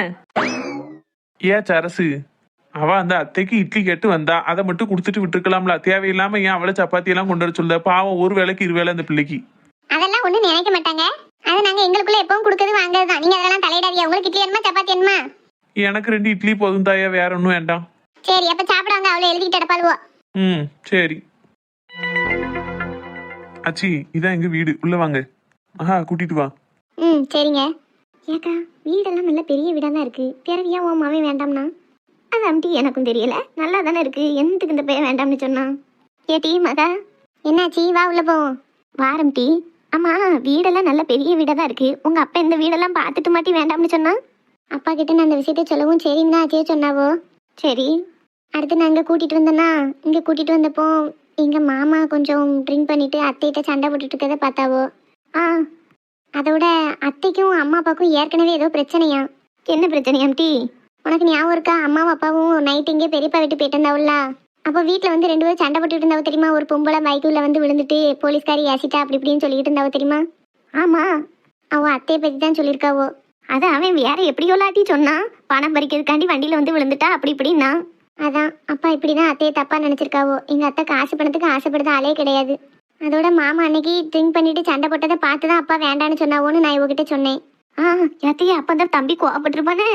ஏன் சரசு, அவ அந்த அத்தைக்கு இட்லி கேட்டு வந்தா, அதை மட்டும் கொடுத்துட்டு விட்டுருக்கலாம்ல. தேவையில்லாம ஏன் அவளை சப்பாத்தி எல்லாம் கொண்டு வர சொல்ல? பாவம், ஒரு வேளைக்கு 2 வேளை அந்த பிள்ளைக்கு. அதெல்லாம் ஒண்ணும் நினைக்க மாட்டாங்க, அது நாங்க எங்களுக்குள்ள எப்பவும் கொடுக்கறது வாங்குறதுதான். நீங்க அதெல்லாம் தலையிடாதீங்க. உங்களுக்கு இட்லி வேணுமா சப்பாத்தி வேணுமா? எனக்கு 2 இட்லி போதும் தாயா, வேற ஒன்றும் வேண்டாம். சரி அப்ப சாப்பிடுவாங்க, அவளை எழுதிக்கிட்டு எடுப்பாளுவோ. சரி அச்சி, இதான் எங்க வீடு, உள்ள வாங்க. கூட்டிட்டு வா. சரிங்க. ஏக்கா வீடெல்லாம் நல்ல பெரிய வீடா தான் இருக்கு, பிறவியா உன் மாவன் வேண்டாம்னா? அது அம்டி எனக்கும் தெரியல, நல்லா தானே இருக்கு, என்னத்துக்கு இந்த பையன் வேண்டாம்னு சொன்னான்? ஏ டீ மகா, என்னாச்சி, வா உள்ள போவோம். வாரம் டீ. ஆமா வீடெல்லாம் நல்ல பெரிய வீடா தான் இருக்கு, உங்க அப்பா இந்த வீடெல்லாம் பார்த்துட்டு மாட்டி வேண்டாம்னு சொன்னா? அப்பா கிட்ட நான் அந்த விஷயத்த சொல்லவும் சரின்னு தான் ஆச்சியே சொன்னாவோ. சரி அடுத்து நான் இங்கே கூட்டிட்டு வந்தேன்னா, இங்கே கூட்டிட்டு வந்தப்போ எங்க மாமா கொஞ்சம் ட்ரிங்க் பண்ணிட்டு அத்தைகிட்ட சண்டை போட்டுட்டு இருக்கதை பார்த்தாவோ. அதோட அத்தைக்கும் அம்மா அப்பாவுக்கும் ஏற்கனவே ஏதோ பிரச்சனையா. என்ன பிரச்சனையாம் டீ? உனக்கு ஞாபகம் இருக்கா, அம்மாவும் அப்பாவும் நைட் இங்கே பெரியப்பா வீட்டு போயிட்டு இருந்தாவுல்ல, அப்போ வீட்டில் வந்து 2 பேரும் சண்டை போட்டுட்டு இருந்தாவோ தெரியுமா? ஒரு பொம்பளை பைக்குள்ள வந்து விழுந்துட்டு போலீஸ்காரி ஏசிட்டா அப்படி இப்படின்னு சொல்லிட்டு இருந்தாவோ தெரியுமா? ஆமா அவ அத்தையை பற்றி தான் சொல்லியிருக்காவோ. அது அவன் வேற எப்படியோ லாட்டி சொன்னான், பணம் பறிக்கிறதுக்காண்டி வண்டியில வந்து விழுந்துட்டா அப்படி இப்படின்னா. அதான் அப்பா இப்படிதான் அத்தையை தப்பா நினைச்சிருக்காவோ. எங்க அத்தை காசு பணத்துக்கு ஆசைப்படுறது ஆளே கிடையாது. அதோட மாமா அன்னைக்கு ட்ரிங்க் பண்ணிட்டு சண்டை போட்டதை பார்த்துதான் அப்பா வேண்டான்னு சொன்னாவோன்னு நான் இவகிட்ட சொன்னேன். அத்தையே அப்ப தான் தம்பி கோவப்பட்டிருப்பானே.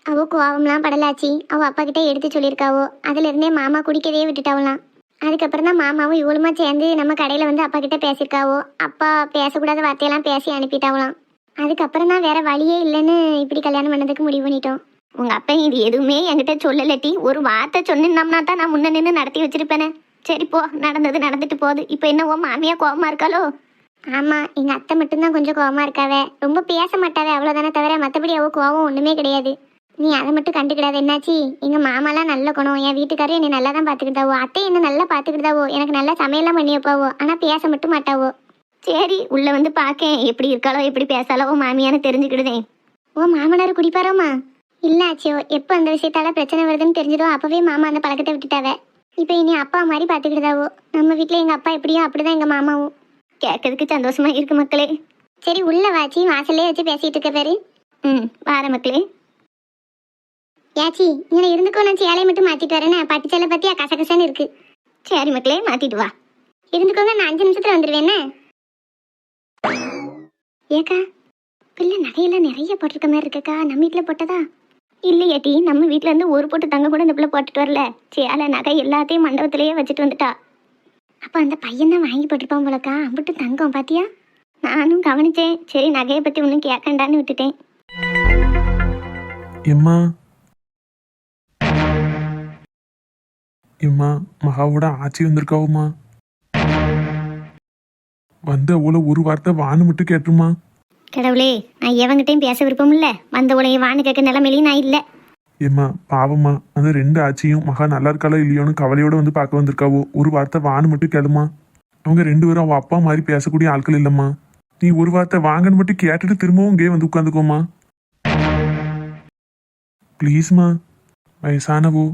அவ கோவம்லாம் படலாச்சி, அவ அப்பா கிட்ட எடுத்து சொல்லியிருக்காவோ. அதுல இருந்தே மாமா குடிக்கவே விட்டுட்டாவலாம். அதுக்கப்புறம் தான் மாமாவும் இவளுமா சேர்ந்து நம்ம கடையில வந்து அப்பா கிட்ட பேசியிருக்காவோ. அப்பா பேசக்கூடாத வார்த்தையெல்லாம் பேசி அனுப்பிட்டாவலாம். அதுக்கப்புறம் தான் வேற வழியே இல்லைன்னு இப்படி கல்யாணம் பண்ணதுக்கு முடிவு பண்ணிட்டோம். உங்க அப்பா இது எதுவுமே என்கிட்ட சொல்லலட்டி, ஒரு வார்த்தை சொன்னோம்னா தான் நான் முன்ன நின்று நடத்தி வச்சிருப்பேனே. சரி போ, நடந்தது நடந்துட்டு போகுது. இப்போ என்னவோ மாமியா கோவமா இருக்காளோ? ஆமா எங்க அத்தை மட்டும்தான் கொஞ்சம் கோவமா இருக்காவே, ரொம்ப பேச மாட்டாவே அவ்வளவுதானே தவிர மற்றபடி அவ கோவம் ஒண்ணுமே கிடையாது. நீ அதை மட்டும் கண்டுக்கிடாது என்னாச்சு. எங்க மாமாலாம் நல்ல குணம், என் வீட்டுக்காரர் என்னை நல்லா தான் பாத்துக்கிட்டாவோ, அத்தை என்ன நல்லா பாத்துக்கிட்டாவோ, எனக்கு நல்லா சமையல்லாம் பண்ணி வைப்பாவோ, ஆனா பேச மட்டும் மாட்டாவோ. சரி உள்ள வந்து பாக்கேன், எப்படி இருக்காளோ எப்படி பேசாலோ மாமியான்னு தெரிஞ்சுக்கிடுதேன். ஓ மாமனார் குடிப்பாரோமா? இல்ல ஆச்சியோ, எப்போ அந்த விஷயத்தால பிரச்சனை வருதுன்னு தெரிஞ்சதோ அப்பவே மாமா அந்த பழக்கத்தை விட்டுட்டாவே. இப்போ இனி அப்பா மாதிரி பாத்துக்கிட்டாவோ. நம்ம வீட்டுல எங்க அப்பா எப்படியோ அப்படிதான் எங்க மாமாவும். கேட்கறதுக்கு சந்தோஷமா இருக்கு மக்களே. சரி உள்ள வாச்சி, வாசல்லே வச்சு பேசிட்டு இருக்க பேரு. வார மக்களே. ஏச்சி இங்கே இருந்துக்கோ, நான் சேலையை மட்டும் மாத்திட்டு வரேன்னு, பட்டு சேலை பத்தியா கசகசன்னு இருக்கு. சரி மக்களே மாத்திட்டு வா. இருந்துக்கோங்க, நான் 5 நிமிஷத்துல வந்துடுவேன்னு. ஏக்கா பிள்ளை நகையெல்லாம் நிறைய போட்டிருக்க மாதிரி இருக்கக்கா, நம்ம வீட்டில் போட்டதா? இல்லையாட்டி, நம்ம வீட்டில் இருந்து ஒரு போட்டு தங்க கூட இந்த பிள்ளை போட்டுட்டு வரல. சேலை நகை எல்லாத்தையும் மண்டபத்திலேயே வச்சுட்டு வந்துட்டா. அப்போ அந்த பையன் தான் வாங்கி போட்டிருப்பான் போலக்கா, அம்பிட்டு தங்கம் பாத்தியா? நானும் கவனிச்சேன். சரி நகையை பற்றி ஒன்றும் கேட்கண்டான்னு விட்டுட்டேன். எம்மா எம்மா, மகாவோட ஆச்சி வந்திருக்காவுமா. வந்த அவ்வளோ ஒரு வார்த்தை வான்னு மட்டும் கேட்டுருமா. கடவுளே, நான் எவங்கிட்டையும் பேச விருப்பம் இல்லை, வந்த உலகை வான்னு கேட்க நிலைமையிலையும் நான் இல்லை. ஏம்மா பாவம்மா, அந்த 2 ஆச்சியும் மகா நல்லா இருக்காளோ இல்லையோன்னு கவலையோட வந்து பார்க்க வந்திருக்காவோ. ஒரு வார்த்தை வான்னு மட்டும் கேளுமா. அவங்க 2 பேரும் அவள் அப்பா மாதிரி பேசக்கூடிய ஆட்கள் இல்லைம்மா. நீ ஒரு வார்த்தை வாங்கன்னு மட்டும் கேட்டுட்டு திரும்பவும் இங்கே வந்து உட்காந்துக்கோமா. ப்ளீஸ்மா. வயசானவோ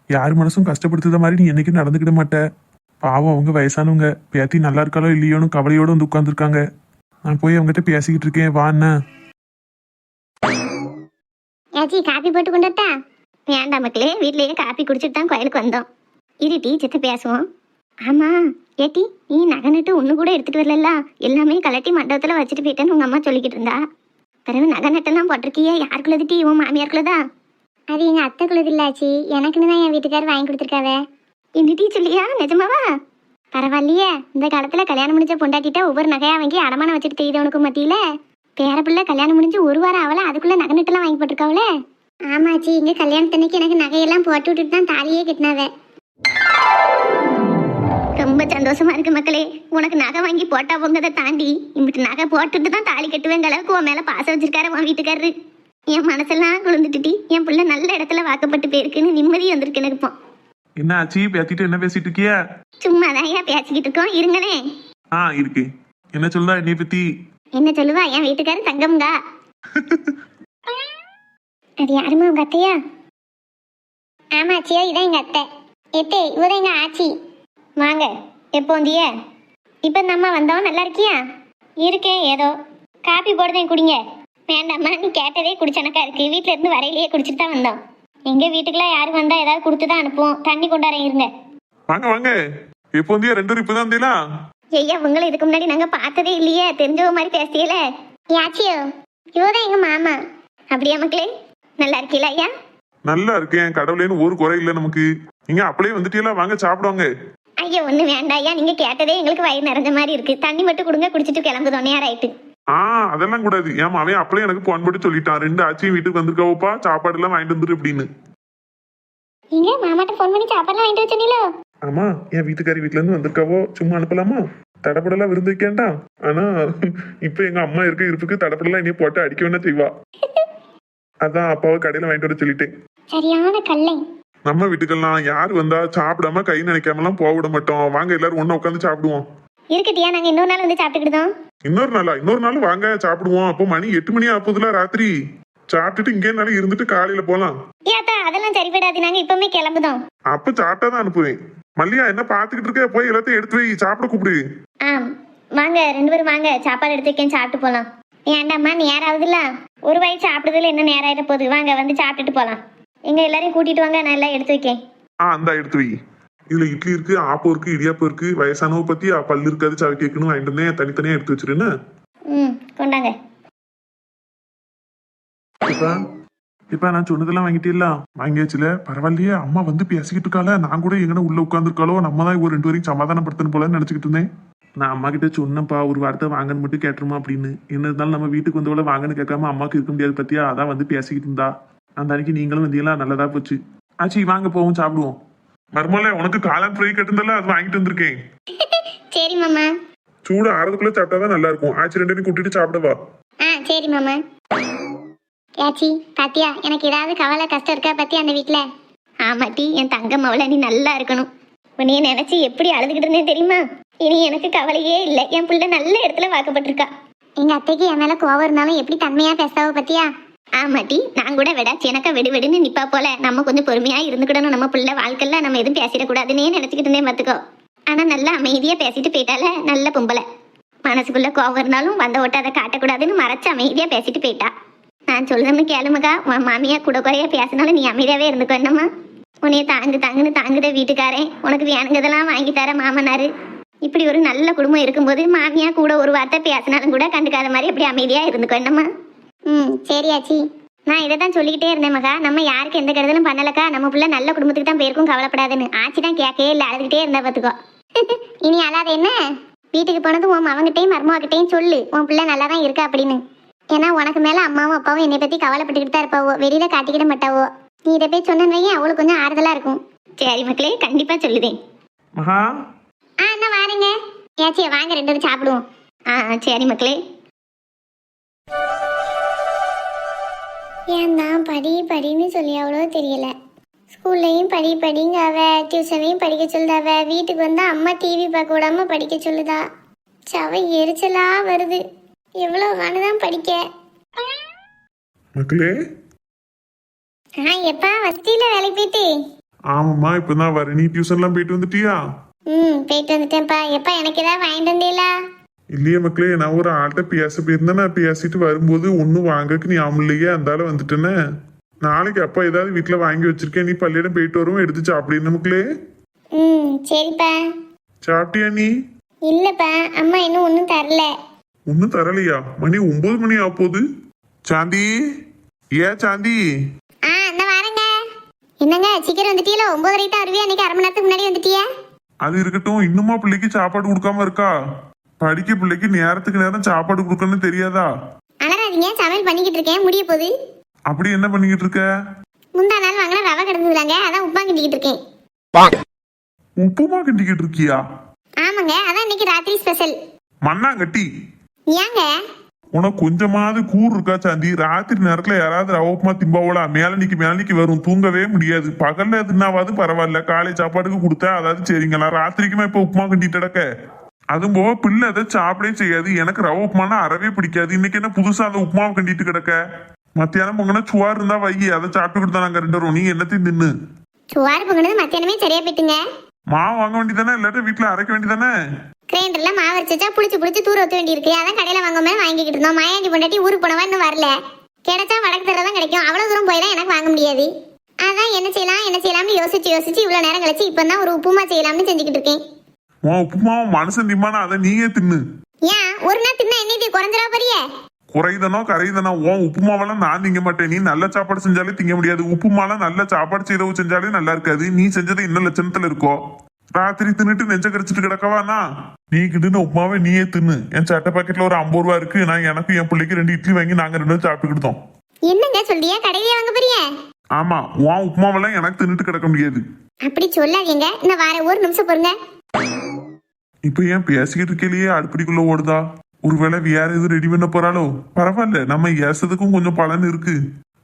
யார் மனசும் கஷ்டப்படுத்துத மாதிரி நீ என்னைக்கும் நடந்துக்கிட மாட்ட. பாவம் அவங்க வயசானவங்க, பேத்தி நல்லா இருக்காளோ இல்லையோன்னு கவலையோடு வந்து உட்காந்துருக்காங்க. நான் போய் அவங்ககிட்ட பேசிக்கிட்டு இருக்கேன், வா அண்ணா. ஏச்சி காப்பி போட்டு கொண்டுட்டா? வேண்டாம் மக்களே, வீட்லயே காப்பி குடிச்சிட்டு தான் கோயிலுக்கு வந்தோம். இரு டீ சித்த பேசுவோம். ஆமா ஏட்டி, நீ நகை நட்டு ஒன்று கூட எடுத்துட்டு வரல, எல்லாமே கலட்டி மண்டபத்தில் வச்சுட்டு போயிட்டேன்னு உங்க அம்மா சொல்லிக்கிட்டு இருந்தா. பிறகு நகை நட்டெல்லாம் போட்டிருக்கிய, யாருக்குள்ளது டீ? உன் மாமியாருக்குள்ளதா? அது எங்க அத்தைக்குள்ளது இல்லாச்சு, எனக்குன்னு தான் என் வீட்டுக்காரர் வாங்கி கொடுத்துருக்காவே. இந்த டீ சொல்லியா? நிஜமாவா? பரவாயில்லையே, இந்த காலத்துல கல்யாணம் முடிஞ்ச பொண்டாட்டிட்ட ஒவ்வொரு நகையா வாங்கி அடமானம் வச்சுட்டு தெரியுதவனுக்கு மத்தியில பேர பிள்ளை கல்யாணம் முடிஞ்சு ஒரு வாரம் ஆகல, அதுக்குள்ள நகை நட்டெல்லாம் வாங்கி போட்டிருக்காவல. ஆமாச்சி, இங்க கல்யாணத்தன்னைக்கு எனக்கு நகையெல்லாம் போட்டு விட்டுட்டு தான் தாலியே கட்டினாவே. ரொம்ப சந்தோஷமா இருக்கு மக்களே. உனக்கு நகை வாங்கி போட்டா பொங்கதை தாண்டி இம்பிட்டு நகை போட்டுட்டு தான் தாலி கட்டுவேங்க அளவுக்கு உன் மேல பாசம் வச்சிருக்காரு உன் வீட்டுக்காரரு. என் மனசெல்லாம் குளிர்ந்துட்டுட்டி, என் பிள்ளை நல்ல இடத்துல வாக்கப்பட்டு போயிருக்குன்னு நிம்மதி வந்திருக்கு எனக்கு இப்போ. என்ன ஆச்சு? பேத்திட்டு என்ன பேசிட்டு இருக்கிய? சும்மா தான் ஏன் பேசிக்கிட்டு இருக்கோம், இருங்களே. இருக்கு. என்ன சொல்லுதா என்னை பத்தி? என்ன சொல்லுவா? என் வீட்டுக்காரர் தங்கம்கா. அது யாருமா உங்க அத்தையா? ஆமாச்சியோ, இதான் எங்க அத்தை. எத்தே இவதான் எங்க ஆச்சி. வாங்க. எப்போ வந்திய? இப்போ இந்த அம்மா வந்தோம். நல்லா இருக்கியா? இருக்கேன் ஏதோ. காப்பி போடுறேன், குடிங்க. வேண்டாம்மா, நீ கேட்டதே குடிச்சனக்கா இருக்கு. வீட்டில இருந்து வரையிலேயே குடிச்சிட்டு தான் வந்தோம். எங்க வீட்டுக்குலாம் யாரும் வந்தா ஏதாவது கொடுத்து தான் அனுப்புவோம். தண்ணி கொண்டாரேன், இருங்க. வாங்க வாங்க. எப்போ வந்தியா? 2 இப்பதான் வந்தீங்களா? ஐயா, உங்களை இதுக்கு முன்னாடி நாங்க பார்த்ததே இல்லையே, தெரிஞ்சவ மாதிரி பேசியல. யாச்சியோ, இவதான் எங்க மாமா. அப்படியா மக்களே? நல்லா இருக்கீங்களா ஐயா? நல்லா இருக்கேன், கடவுளேன்னு ஒரு குறை இல்லை நமக்கு. நீங்க அப்படியே வந்துட்டீங்களா? வாங்க சாப்பிடுவாங்க. ஐயா ஒண்ணு வேண்டாம் ஐயா, நீங்க கேட்டதே எங்களுக்கு வயிறு நிறைஞ்ச மாதிரி இருக்கு. தண்ணி மட்டும் கொடுங்க, குடிச்சிட்டு கிளம்புதோம், நேரம் ஆயிட்டு. அதெல்லாம் கூடாது. ஏமா அவன் அப்படியே எனக்கு போன் போட்டு சொல்லிட்டான், 2 ஆச்சியும் வீட்டுக்கு வந்திருக்காவோப்பா, சாப்பாடு எல்லாம் வாங்கிட்டு வந்துரு அப்படின்னு. நீங்க மாமாட்ட போன் பண்ணி சாப்பாடுலாம் வாங்கிட்டு வச்சீங்களோ? ஆமா, என் வீட்டுக்காரி வீட்டுல இருந்து வந்திருக்காவோ, சும்மா அனுப்பலாமா? தடப்படலாம் விருந்து வைக்கேன்டா. ஆனா இப்ப எங்க அம்மா இருக்க இருப்புக்கு தடப்படலாம் இனியே போட்டு அடிக்க வேணா செய்வா. அதான் அப்பாவை கடையில வாங்கிட்டு வர சொல்லிட்டேன். சரியான கல்லை. நம்ம வீட்டுக்கெல்லாம் யாரு வந்தா சாப்பிடாம கை நினைக்காம எல்லாம் போக விட மாட்டோம். வாங்க எல்லாரும் ஒண்ணா உட்காந்து சாப்பிடுவோம். இருக்கட்டியா, நாங்க இன்னொரு நாள் வந்து சாப்பிட்டுக்கிட்டோம். இன்னொரு நாள் வாங்க சாப்பிடுவோம். அப்போ மணி 8 மணி ஆகுதுல ராத்திரி. சாப்பிட்டுட்டு இங்கே இருந்தாலும் இருந்துட்டு காலையில போலாம். ஏத்தா அதெல்லாம் சரிபடாது, நாங்க இப்பவுமே கிளம்புதோம். அப்ப சாப்பிட்டாதான் அனுப்புவேன். மல்லியா என்ன பாத்துக்கிட்டு இருக்க? போய் எல்லாத்தையும் எடுத்து வை, சாப்பிட கூப்பிடு. வாங்க 2 பேரும் வாங்க, சாப்பாடு எடுத்து வைக்கேன், சாப்பிட்டு போலாம். ஏண்டாம்மா, நேரம் ஆகுதுல்ல, ஒரு வாய் சாப்பிடுறதுல என்ன நேரம் ஆயிட போகுது. வாங்க வந்து சாப்பிட்டுட்டு போலாம். எங்க எல்லாரையும் கூட்டிட்டு வாங்க, நான் எல்லாம் எடுத்து வைக்கேன். அந்த எடுத்து வை. இதுல இட்லி இருக்கு, ஆப்பம் இருக்கு, இடியாப்பம் இருக்கு. வயசானவ பத்தி பல்லு இருக்காது, சவி கேட்கணும் வாங்கிட்டு வந்தேன். தனித்தனியா எடுத்து வச்சிருன்னு. கொண்டாங்க. இப்ப நான் சொன்னதெல்லாம் வாங்கிட்டீங்களா? வாங்கியாச்சுல, பரவாயில்லையே. அம்மா வந்து பேசிக்கிட்டு இருக்காள, நான் கூட எங்கன்னா உள்ள உட்காந்துருக்காளோ, நம்ம தான் ஒரு 2 பேரையும் சமாதானப்படுத்தணும் போலன்னு நினைச்சுக்கிட்டு இருந்தேன். நான் அம்மா கிட்ட சொன்னப்பா, ஒரு வார்த்தை வாங்கன்னு மட்டும் கேட்டுருமா அப்படின்னு. என்ன இருந்தாலும் நம்ம வீட்டுக்கு வந்தவள வாங்கன்னு கேட்காம அம்மாவுக்கு இருக்க முடியாது பத்தியா, அதான் வந்து பேசிக்கிட்டு இருந்தா. அந்த அன்னைக்கு நீங்களும் வந்தீங்களா, நல்லதா போச்சு. ஆச்சி வாங்க போவோம், சாப்பிடுவோம். மர்மல உனக்கு காளான் ஃப்ரை கட்டுந்தல, அது வாங்கிட்டு வந்திருக்கேன். சரி மாமா. சூடு ஆறதுக்குள்ள சாப்பிட்டாதான் நல்லா இருக்கும். ஆச்சி 2 பேரும் கூட்டிட்டு சாப்பிடவா? சரி மாமா. யாச்சி பாத்தியா, எனக்கு ஏதாவது கவலை கஷ்டம் இருக்கா பத்தி அந்த வீட்டுல? ஆமாட்டி, என் தங்கம் அவளை நீ நல்லா இருக்கணும். உன்னைய நினைச்சு எப்படி அழுதுகிட்டு இருந்தேன் தெரியுமா? இனி எனக்கு கவலையே இல்லை, என் பிள்ளை நல்ல இடத்துல வாக்கப்பட்டிருக்கா. எங்க அத்தைக்கு என் மேல கோவம் இருந்தாலும் எப்படி தன்மையா பேசாவ பத்தியா? ஆமாட்டி, நான் கூட விடாச்சு எனக்கா வெடுன்னு நிப்பா போல. நம்ம கொஞ்சம் பொறுமையா இருந்துக்கிடணும், நம்ம பிள்ளை வாழ்க்கையில நம்ம எதுவும் பேசிடக்கூடாதுன்னே நினைச்சுக்கிட்டு இருந்தேன் பாத்துக்கோ. ஆனா நல்லா அமைதியா பேசிட்டு போயிட்டால, நல்ல பொம்பளை. மனசுக்குள்ள கோவம் இருந்தாலும் வந்த ஓட்ட அதை காட்டக்கூடாதுன்னு மறைச்சு அமைதியா பேசிட்டு போயிட்டா. நான் சொல்லுன்னு கேளுமக்கா, உன் மாமியா கூட குறைய பேசினாலும் நீ அமைதியாவே இருந்துக்கோ. என்னம்மா, உன்னைய தாங்குன்னு தாங்குத வீட்டுக்காரன், உனக்கு வேணுங்கிறதெல்லாம் வாங்கி தர மாமனாரு. இப்படி ஒரு நல்ல குடும்பம் இருக்கும்போது மாமியா கூட ஒரு வார்த்தை பேசினாலும் கூட கண்டுக்காத மாதிரி அப்படி அமைதியா இருந்துக்கோ. என்னம்மா? சரியாச்சி. நான் இதை தான் சொல்லிக்கிட்டே இருந்தேன் மகா, நம்ம யாருக்கு எந்த கெடுதலும் பண்ணலக்கா, நம்ம பிள்ளை நல்ல குடும்பத்துக்கு தான் போயிருக்கும், கவலைப்படாதுன்னு. ஆச்சி தான் கேட்கவே இல்லை, அழுதுகிட்டே இருந்தா பார்த்துக்கோ. இனி அழாத என்ன, வீட்டுக்கு போனது உன் மவங்கிட்டையும் மருமகிட்டையும் சொல்லு உன் பிள்ளை நல்லா தான் இருக்கா அப்படின்னு. ஏன்னா உனக்கு மேல அம்மாவும் அப்பாவும் என்னை பத்தி கவலைப்பட்டுக்கிட்டு தான் இருப்பாவோ, வெளியில காட்டிக்கிட மாட்டாவோ. நீ இதை போய் சொன்னேன்னு அவளுக்கு கொஞ்சம் ஆறுதலா இருக்கும். சரி மக்களே, கண்டிப்பா சொல்லுதேன். மகா என்ன வாருங்க. ஏச்சியா வாங்க, 2 பேரும் சாப்பிடுவோம். சரி மக்களே. ஏன் தான் படின்னு சொல்லி அவ்வளோ தெரியல. ஸ்கூல்லையும் படிங்க, அவ டியூஷனையும் படிக்க சொல்லுதாவ. வீட்டுக்கு வந்தா அம்மா டிவி பார்க்க விடாம படிக்க சொல்லுதா. சவை எரிச்சலா வருது. எவ்வளோ தான் படிக்க. மக்களே. எப்பா வந்துட்டீல வேலைக்கு போயிட்டு? ஆமாம்மா, இப்பதான் வரேன். நீ டியூஷன்லாம் போயிட்டு வந்துட்டியா? போயிட்டு வந்துட்டேன்ப்பா. எப்பா எனக்கு ஏதாவது வாங்கிட்டு வந்தீங்களா? இல்லையே மக்களே, நான் ஒரு ஆள்கிட்ட பேச போயிருந்தேன். நான் பேசிட்டு வரும்போது ஒன்றும் வாங்கக்கு நீ ஆமலையே, அந்தால வந்துட்டேனே. நாளைக்கு அப்பா ஏதாவது வீட்டில் வாங்கி வச்சிருக்கேன், நீ பள்ளியிடம் போயிட்டு வரும் எடுத்து சாப்பிடுன்னு மக்களே. சரிப்பா. சாப்பிட்டியா நீ? இல்லப்பா, அம்மா இன்னும் ஒன்றும் தரல. ஒன்றும் தரலையா? மணி 9 மணி ஆக போகுது. சாந்தி, சாந்தி. இந்த வாரங்க. என்னங்க சீக்கிரம் வந்துட்டீங்களா? 9:30 தான் வருவியா? அன்னைக்கு 1/2 மணி நேரத்துக்கு முன்னாடி வந்துட்டியா? அது இருக்கட்டும், இன்னுமா பிள்ளைக்கு சாப்பாடு கொடுக்காம இருக்கா? படிக்க பிள்ளைக்கு நேரத்துக்கு நேரம் சாப்பாடு கொடுக்கணும்னு தெரியாதா? அலறாதீங்க, சமையல் பண்ணிக்கிட்டு இருக்கேன், முடிய போகுது. அப்படி என்ன பண்ணிக்கிட்டு இருக்க? முந்தா நாள் வாங்கினா ரவை கிடந்ததுலாங்க, அதான் உப்புமா கிண்டிக்கிட்டு இருக்கேன். உப்புமா கிண்டிக்கிட்டு இருக்கியா? ஆமாங்க, அதான் இன்னைக்கு ராத்திரி ஸ்பெஷல். மண்ணாங்கட்டி, ஏங்க? உனக்கு கொஞ்சமாவது கூர் இருக்கா சாந்தி? ராத்திரி நேரத்துல யாராவது ரவை உப்புமா திம்பாவோலா? மேலனிக்கு வரும், தூங்கவே முடியாது. பகல்ல எதுனாவது பரவாயில்ல, காலை சாப்பாடுக்கு கொடுத்தா அதாவது சரிங்களா? ராத்திரிக்குமா இப்ப உப்புமா கண்டிட்டு கிடக்க? அதுவும் போக பிள்ளை அதை சாப்பிடவே செய்யாது. எனக்கு ரவை உப்புமானா அறவே பிடிக்காது. இன்னைக்கு என்ன புதுசா அந்த உப்புமாவை கண்டிட்டு கிடக்க? மத்தியானம் பொங்கனா சுவார் இருந்தா வைகி, அதை சாப்பிட்டு நாங்க 2 பேரும். நீ என்னத்தையும் தின்னு. சுவார் பொங்கினது மத்தியானமே சரியா போயிட்டுங்க. மாவு வாங்க வேண்டியதானே, இல்லாட்ட வீட்டுல அரைக்க வேண்டியதானே? கிரைண்டர்ல மாவு அரைச்சா புளிச்சு தூர ஊத்த வேண்டி இருக்கு. அதான் கடையில வாங்காம வாங்கிக்கிட்டு இருந்தோம். மாயாண்டி பொண்டாட்டி ஊருக்கு போனவா இன்னும் வரல. கிடைச்சா வடக்கு தர தான் கிடைக்கும். அவ்வளவு தூரம் போய் தான் எனக்கு வாங்க முடியாது. அதான் என்ன செய்யலாம்னு யோசிச்சு இவ்வளவு நேரம் கழிச்சு இப்பதான் ஒரு உப்புமா செய்யலாம்னு செஞ்சுக்கிட்டு இருக்கேன். உப்புமாவும் மனுஷன் திம்மானா அதை நீயே தின்னு. ஏன் ஒரு நாள் தின்னா என்ன குறைஞ்சிடா பெரிய? குறைதனோ கரைதனோ உப்புமாவெல்லாம் நான் திங்க மாட்டேன். நீ நல்ல சாப்பாடு செஞ்சாலே திங்க முடியாது. உப்புமாலாம் நல்ல சாப்பாடு செய்தவு செஞ்சாலே நல்லா இருக்காது. நீ செஞ்சது இன்னும் லட்சணத்துல இருக்கோ. ராத்திரி தின்னுட்டு நெஞ்ச கரிச்சிட்டு கிடக்கவானா? நீ கிட்டுன்னு உப்புமாவே நீயே தின்னு. என் சட்டை பாக்கெட்ல ஒரு 50 ரூபா இருக்கு. நான் எனக்கு என் பிள்ளைக்கு 2 இட்லி வாங்கி நாங்க 2 பேரும் சாப்பிட்டுக்கிட்டோம். என்னங்க சொல்லியா? கடையிலே வாங்க போறிய? ஆமா, உப்புமாவெல்லாம் எனக்கு தின்னுட்டு கிடக்க முடியாது. அப்படி சொல்லாதீங்க. இந்த வார ஒரு நிமிஷம் பொறுங்க. இப்ப ஏன் பேசிக்கிட்டு இருக்கலையே அடுப்படிக்குள்ள ஓடுதா? ஒருவேளை வேற எதுவும் ரெடி பண்ண போறாளோ? பரவாயில்ல, நம்ம ஏசதுக்கும் கொஞ்சம் பலன் இருக்கு.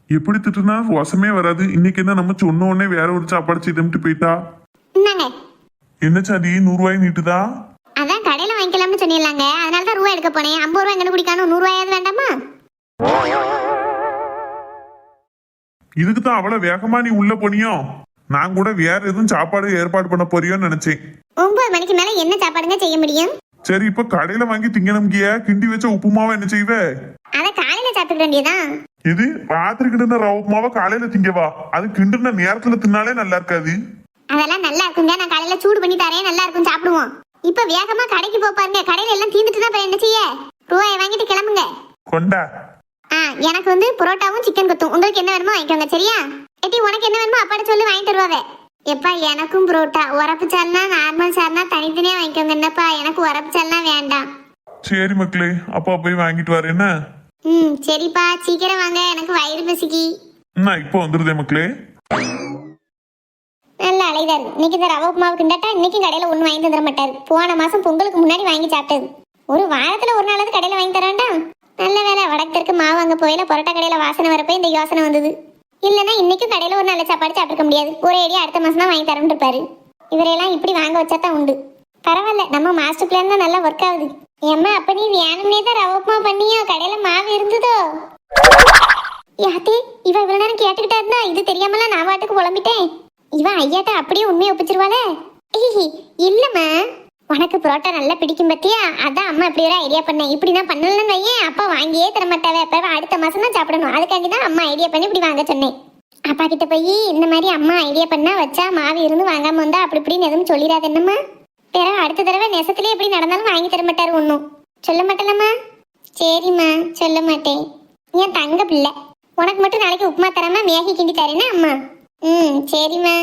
எப்படி திட்டுனா வசமே வராது. இன்னைக்கு என்ன நம்ம சொன்ன உடனே வேற ஒரு சாப்பாடு செய்துட்டு போயிட்டா. என்ன சாதி 100 ரூபாய் நீட்டுதா? அதான் கடையில வாங்கிக்கலாம்னு சொன்னீங்களாங்க, அதனால தான் ரூபாய் எடுக்க போனேன். 50 ரூபாய் எங்க குடிக்கானு? 100 ரூபாயாவது வேண்டாமா? இதுக்கு தான் அவ்வளவு வேகமா நீ உள்ள போனியோ? நான் கூட வேற எதுவும் சாப்பாடு ஏற்பாடு பண்ண போறியோன்னு நினைச்சேன். 9 மணிக்கு மேல என்ன சாப்பாடுங்க செய்ய முடியும்? சரி, இப்ப கடையில வாங்கி திங்கணும்கிய கிண்டி வச்ச உப்புமாவை என்ன செய்வ? அத காலையில சாப்பிட வேண்டியதான். இது ராத்திரி கிண்டுன ரவ உப்புமாவை காலையில திங்கவா? அது கிண்டுன நேரத்துல தின்னாலே நல்லா இருக்காது. அதெல்லாம் நல்லா இருக்குங்க, நான் காலையில சூடு பண்ணி தரேன், நல்லா இருக்கும், சாப்பிடுவோம். இப்ப வேகமா கடைக்கு பாருங்க, கடையில எல்லாம் தீந்துட்டு தான் என்ன செய்ய? ரூபாய் வாங்கிட்டு கிளம்புங்க. கொண்டா. எனக்கு வந்து புரோட்டாவும் சிக்கன் கொத்தும். உங்களுக்கு என்ன வேணுமோ வாங்கிக்கோங்க, சரியா? எட்டி உனக்கு என்ன வேணுமோ அப்பாட சொல்லி வாங்கி தருவாவே. எப்பா எனக்கும் புரோட்டா, உரப்பு சால்னா நார்மல் சால்னா தனித்தனியா வாங்கிக்கோங்க. என்னப்பா எனக்கு உரப்பு சால்னா வேண்டாம். சரி மக்களே, அப்பா போய் வாங்கிட்டு வரேன் என்ன? சரிப்பா, சீக்கிரம் வாங்க, எனக்கு வயிறு பசிக்கி. நான் இப்போ வந்துருதே மக்களே. நல்ல அலைதா இருக்கு. இன்னைக்கு இந்த ரவை உப்புமாவு கிண்டாட்டா இன்னைக்கு கடையில ஒண்ணு வாங்கி தந்துட மாட்டாரு. போன மாசம் பொங்கலுக்கு முன்னாடி வாங்கி சாப்பிட்டது. ஒரு வாரத்துல ஒரு நாளாவது கடையில வாங்கி தரான்டா. நல்ல வேலை, வடக்கு மாவு வாங்க போயில பரோட்டா கடையில வாசனை வரப்போ இந்த யோசனை வந்தது. இல்லைன்னா இன்னைக்கும் கடையில ஒரு நல்ல சாப்பாடு சாப்பிட முடியாது. ஒரே அடியா அடுத்த மாசம் தான் வாங்கி தரேன்னு இருப்பாரு. இவரையெல்லாம் இப்படி வாங்க வச்சா தான் உண்டு. பரவாயில்ல, நம்ம மாஸ்டர் பிளான் தான் நல்லா ஒர்க் ஆகுது. ஏம்மா அப்ப நீ வேணும்னே தான் ரவை உப்புமா பண்ணியோ? கடையில மாவு இருந்ததோ? யாத்தே இவ இவ்வளவு நேரம் கேட்டுக்கிட்டா இருந்தா இது தெரியாமலாம் நான் பாட்டுக்கு புலம்பிட்டேன். இவன் ஐயாட்ட அப்படியே உண்மையை ஒப்பிச்சிருவாளே. இல்லம்மா, உனக்கு புரோட்டா நல்லா பிடிக்கும் பத்தியா, அதான் அம்மா இப்படி ஒரு ஐடியா பண்ணேன். இப்படி நான் பண்ணலன்னு வையேன், அப்பா வாங்கியே தர மாட்டாவே. அப்ப அடுத்த மாசம் தான் சாப்பிடணும். அதுக்காண்டி தான் அம்மா ஐடியா பண்ணி இப்படி வாங்க சொன்னேன். அப்பா கிட்ட போய் இந்த மாதிரி அம்மா ஐடியா பண்ணா வச்சா மாவு இருந்து வாங்காம வந்தா அப்படி இப்படின்னு எதுவும் சொல்லிடாது என்னம்மா. வேற அடுத்த தடவை நெசத்திலே எப்படி நடந்தாலும் வாங்கி தர மாட்டாரு. ஒன்றும் சொல்ல மாட்டேனம்மா. சரிம்மா, சொல்ல மாட்டேன். ஏன் தங்க பிள்ளை, உனக்கு மட்டும் நாளைக்கு உப்புமா தராம மேகி கிண்டி தரேன்னா அம்மா. சரிம்மா.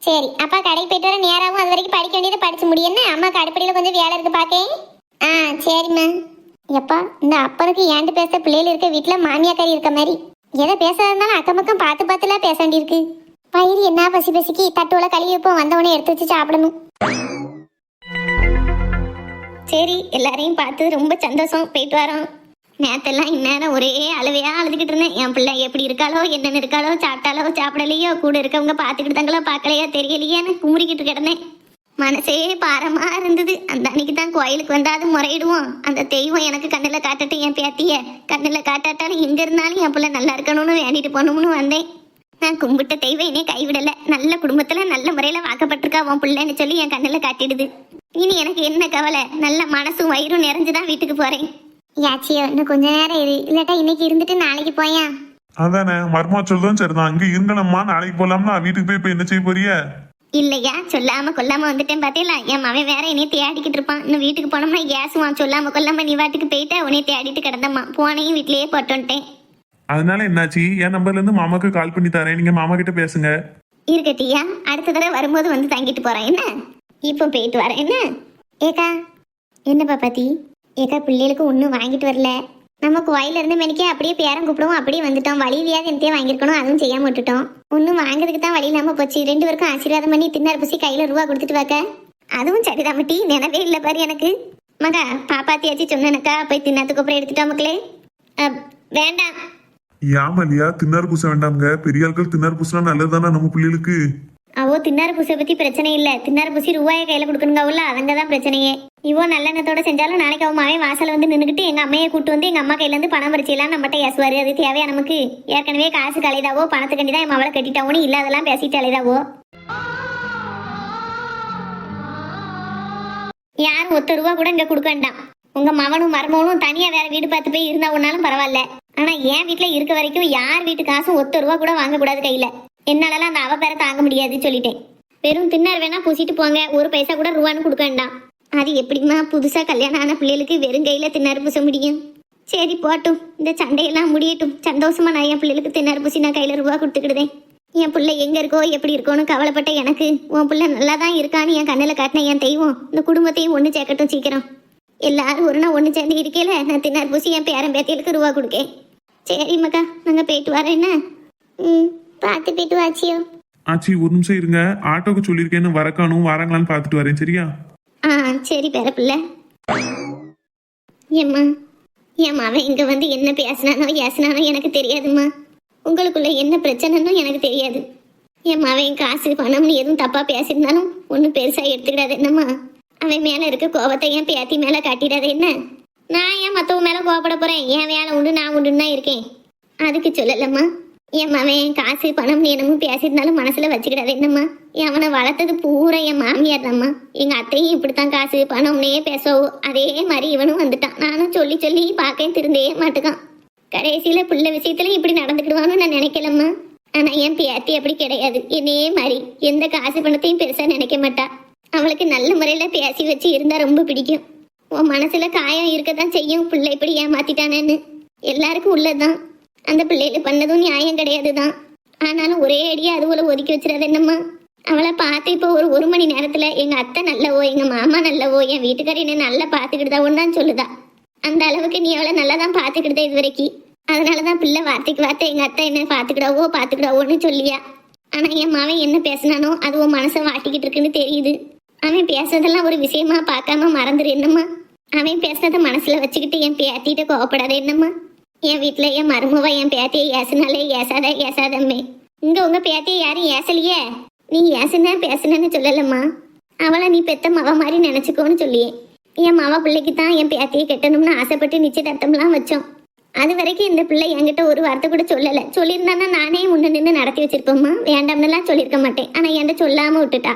சரி, அப்பா கடைக்கு போயிட்டு வர நேராகும். அது வரைக்கும் படிக்க வேண்டியதை படிச்சு முடியும்னா அம்மாக்கு அடுப்படியில் கொஞ்சம் வேலை இருக்கு பாக்கேன். சரிம்மா. எப்பா இந்த அப்பனுக்கு ஏண்டு பேச பிள்ளைகள் இருக்க வீட்டில் மாமியாக்காரி இருக்க மாதிரி எதை பேசாத இருந்தாலும் அக்கம் பக்கம் பார்த்துலாம் பேச வேண்டியிருக்கு. வயிறு என்ன பசிக்கு தட்டுவலை கழுவி வைப்போம், வந்தவனே எடுத்து வச்சு சாப்பிடணும். சரி, எல்லாரையும் பார்த்து ரொம்ப சந்தோஷம். போயிட்டு வரோம். நேத்தெல்லாம் இந்நேரம் ஒரே அழுவையா அழுதுகிட்டு இருந்தேன். என் பிள்ளை எப்படி இருக்காளோ, என்னென்ன இருக்காளோ, சாப்பிட்டாலோ சாப்பிடலையோ, கூட இருக்கவங்க பார்த்துக்கிட்டு தாங்களோ பார்க்கலையோ தெரியலையேன்னு குமுறிக்கிட்டு கிடந்தேன். மனசே பாரமா இருந்தது. அந்த அன்னைக்கு தான் கோயிலுக்கு வந்தாது முறையிடுவோம். அந்த தெய்வம் எனக்கு கண்ணில் காட்டட்டும் என் பேத்திய. கண்ணில் காட்டாட்டாலும் எங்க இருந்தாலும் என் பிள்ளை நல்லா இருக்கணும்னு வேண்டிட்டு போகணும்னு வந்தேன். நான் கும்பிட்ட தெய்வம் என்னைய கைவிடல. நல்ல குடும்பத்துல நல்ல முறையில வாக்கப்பட்டிருக்கா உன் பிள்ளைன்னு சொல்லி என் கண்ணில் காட்டிடுது. இனி எனக்கு என்ன கவலை? நல்ல மனசும் வயிறும் நிறைஞ்சுதான் வீட்டுக்கு போறேன். யாச்சியோ இன்னும் கொஞ்ச நேரம் இரு, இல்லாட்டா இன்னைக்கு இருந்துட்டு நாளைக்கு போயா? அதானே மர்மா சொல்றதும் சரிதான். இங்க இருங்கணும்மா, நாளைக்கு போலாம்னா வீட்டுக்கு போய் இப்ப என்ன செய்ய போறிய? இல்லையா, சொல்லாம கொல்லாம வந்துட்டேன் பாத்தீங்களா? என் மவன் வேற என்னைய தேடிக்கிட்டு இருப்பான். இன்னும் வீட்டுக்கு போனோம்னா ஏசுவான். சொல்லாம கொல்லாம நீ வாட்டுக்கு போயிட்ட உன்னைய தேடிட்டு கிடந்தம்மா. போனையும் வீட்லயே போட்டுட்டேன். அதனால என்னாச்சு? என் நம்பர்ல இருந்து மாமாக்கு கால் பண்ணி தரேன், நீங்க மாமா கிட்ட பேசுங்க. இருக்கட்டியா, அடுத்த தடவை வரும்போது வந்து தங்கிட்டு போறேன் என்ன? இப்போ போயிட்டு வரேன் என்ன? ஏக்கா என்னப்பா பாத்தி? ஏக்கா பிள்ளைகளுக்கு ஒன்றும் வாங்கிட்டு வரல. நம்ம கோயில இருந்து மெனிக்கே அப்படியே பேரம் கூப்பிடுவோம், அப்படியே வந்துட்டோம். வழியிலையாவது என்னத்தையே வாங்கியிருக்கணும், அதுவும் செய்யாம விட்டுட்டோம். ஒன்றும் வாங்குறதுக்கு தான் வழி இல்லாம போச்சு. 2 பேருக்கும் ஆசீர்வாதம் பண்ணி தின்னார் பூசி கையில ரூபா கொடுத்துட்டு வாக்க. அதுவும் சரிதான் மட்டி, நினைவே இல்லை பாரு எனக்கு. மகா பாப்பாத்தியாச்சு சொன்னேனக்கா, போய் தின்னத்துக்கு அப்புறம் எடுத்துட்டா மக்களே. வேண்டாம். யாமலியா தின்னார் பூச வேண்டாம்ங்க. பெரிய ஆட்கள் தின்னார் பூசினா நல்லதுதானே நம்ம பிள்ளைகளுக்கு. அவோ தின்னார் பூசை பத்தி பிரச்சனை இல்ல. தின்னார் பூசி ரூபாயை கையில கொடுக்கணுங்க உள்ள, அவங்கதான் பிரச்சனையே. இவோ நல்லெண்ணத்தோட செஞ்சாலும் நாளைக்கு அவன் மாவே வாசல் வந்து நின்றுக்கிட்டு எங்க அம்மையை கூட்டு வந்து எங்க அம்மா கையில இருந்து பணம் பறிச்செல்லாம் நம்மகிட்ட ஏசுவாரு. அது தேவையா நமக்கு? ஏற்கனவே காசு கலைதாவோ, பணத்துக்கண்டி தான் என் மவளை கட்டிட்டாவோன்னு இல்லாதெல்லாம் பேசிட்டு அலைதாவோ. யாரும் 1 ரூபா கூட இங்க கொடுக்க வேண்டாம். உங்க மவனும் மருமவனும் தனியா வேற வீடு பார்த்து போய் இருந்தா ஒன்னாலும் பரவாயில்ல. ஆனா என் வீட்டுல இருக்க வரைக்கும் யார் வீட்டு காசும் 1 ரூபா கூட வாங்க கூடாது கையில. என்னாலலாம் அந்த அவ பேரை தாங்க முடியாது சொல்லிட்டேன். வெறும் தின்னார் வேணா பூசிட்டு போங்க, 1 பைசா கூட ரூபான்னு கொடுக்க வேண்டாம். அது எப்படிமா புதுசா கல்யாணம் ஆன பிள்ளைகளுக்கு வெறும் கையில தின்னார் பூச முடியும்? சரி போட்டும், இந்த சண்டையெல்லாம் முடியட்டும். சந்தோஷமா நான் என் பிள்ளைகளுக்கு தின்னார் பூசி நான் கையில ரூபா கொடுத்துக்கிடுதேன். என் பிள்ளை எங்க இருக்கோ எப்படி இருக்கோன்னு கவலைப்பட்ட எனக்கு உன் பிள்ளை நல்லா தான் இருக்கான்னு என் கண்ணில் காட்டின என் தெய்வம் இந்த குடும்பத்தையும் ஒன்று சேர்க்கட்டும் சீக்கிரம். எல்லாரும் ஒரு நாள் ஒன்று சேர்ந்து இருக்கேல, நான் தின்னார் பூசி என் பேரன் பேத்திகளுக்கு ரூபா கொடுக்கேன். சரி மக்கா, நாங்கள் போயிட்டு வரேன் என்ன? பார்த்து போயிட்டு வாச்சியோ. ஆச்சி ஒரு நிமிஷம் இருங்க, ஆட்டோக்கு சொல்லியிருக்கேன்னு வரக்கானும் வாராங்களான்னு பார்த்துட்டு வரேன் சரியா? சரி பேரப்பிள்ள. ஏம்மா அவன் இங்கே வந்து என்ன பேசினானோ ஏசினானோ எனக்கு தெரியாதும்மா. உங்களுக்குள்ள என்ன பிரச்சனைன்னு எனக்கு தெரியாது. அவன் காசு பணம்னு எதுவும் தப்பாக பேசியிருந்தாலும் ஒன்றும் பெருசாக எடுத்துக்கிடாது என்னம்மா. அவன் மேலே இருக்க கோபத்தை என் பேத்தி மேலே காட்டிடாது என்ன? நான் ஏன் மற்றவங்க மேலே கோவப்பட போகிறேன்? என் வேலை உண்டு நான் உண்டுன்னு தான் இருக்கேன். அதுக்கு சொல்லலம்மா. அவன் காசு பணம்னு என்னமோ பேசியிருந்தாலும் மனசில் வச்சுக்கிடாது என்னம்மா. அவனை வளர்த்தது பூரா என் மாமியார் தான்மா. எங்கள் அத்தையும் இப்படித்தான் காசு பணம்னே பேசவோ அதே மாதிரி இவனும் வந்துட்டான். நானும் சொல்லி சொல்லி பார்க்க திருந்தே மாட்டுக்கான். கடைசியில் பிள்ளை விஷயத்துல இப்படி நடந்துக்கிடுவான்னு நான் நினைக்கலம்மா. ஆனால் என் பேத்தி அப்படி கிடையாது. என்னையே மாதிரி எந்த காசு பணத்தையும் பெருசாக நினைக்க மாட்டா. அவளுக்கு நல்ல முறையில் பேசி வச்சு இருந்தால் ரொம்ப பிடிக்கும். உன் மனசில் காயம் இருக்கத்தான் செய்யும். பிள்ளை இப்படி ஏமாத்திட்டானேன்னு எல்லாருக்கும் உள்ளதுதான். அந்த பிள்ளைகள் பண்ணதும் நியாயம் கிடையாது தான். ஆனாலும் ஒரே அடியாக அதுபோல் ஒதுக்கி வச்சிடாது என்னம்மா. அவளை பார்த்து இப்போ ஒரு மணி நேரத்தில் எங்கள் அத்தை நல்லவோ எங்கள் மாமா நல்லவோ என் வீட்டுக்காரர் என்ன நல்லா பார்த்துக்கிட்டுதாவோன்னு தான் சொல்லுதா. அந்த அளவுக்கு நீ அவளை நல்லா தான் பார்த்துக்கிட்டே இது வரைக்கும். அதனால தான் பிள்ளை வார்த்தைக்கு வார்த்தை எங்கள் அத்தை என்ன பார்த்துக்கிடாவோன்னு சொல்லியா. ஆனால் என் மாவன் என்ன பேசினானோ அது உன் மனசை வாட்டிக்கிட்டு இருக்குன்னு தெரியுது. அவன் பேசுறதெல்லாம் ஒரு விஷயமா பார்க்காம மறந்துடு என்னம்மா. அவன் பேசுறத மனசில் வச்சுக்கிட்டு என் பேத்திகிட்ட கோவப்படாத என்னம்மா. என் வீட்டில் என் மருமவ என் பேத்தியை ஏசுனாலே ஏசாதம்மே. இங்கே உங்கள் பேத்தியை யாரும் ஏசலையே. நீ பேசுனேன்னு சொல்லலம்மா. அவளை நீ பெத்த மவ மாதிரி நினச்சிக்கோன்னு சொல்லியே. என் மவ பிள்ளைக்கு தான் என் பேத்தியை கட்டணும்னு ஆசைப்பட்டு நிச்சயதார்த்தம்லாம் வச்சோம். அது வரைக்கும் இந்த பிள்ளை என்கிட்ட ஒரு வார்த்தை கூட சொல்லலை. சொல்லியிருந்தானா நானே முன்ன நின்று நடத்தி வச்சிருப்போம்மா. வேண்டாம்னுலாம் சொல்லியிருக்க மாட்டேன். ஆனால் என்கிட்ட சொல்லாமல் விட்டுட்டா.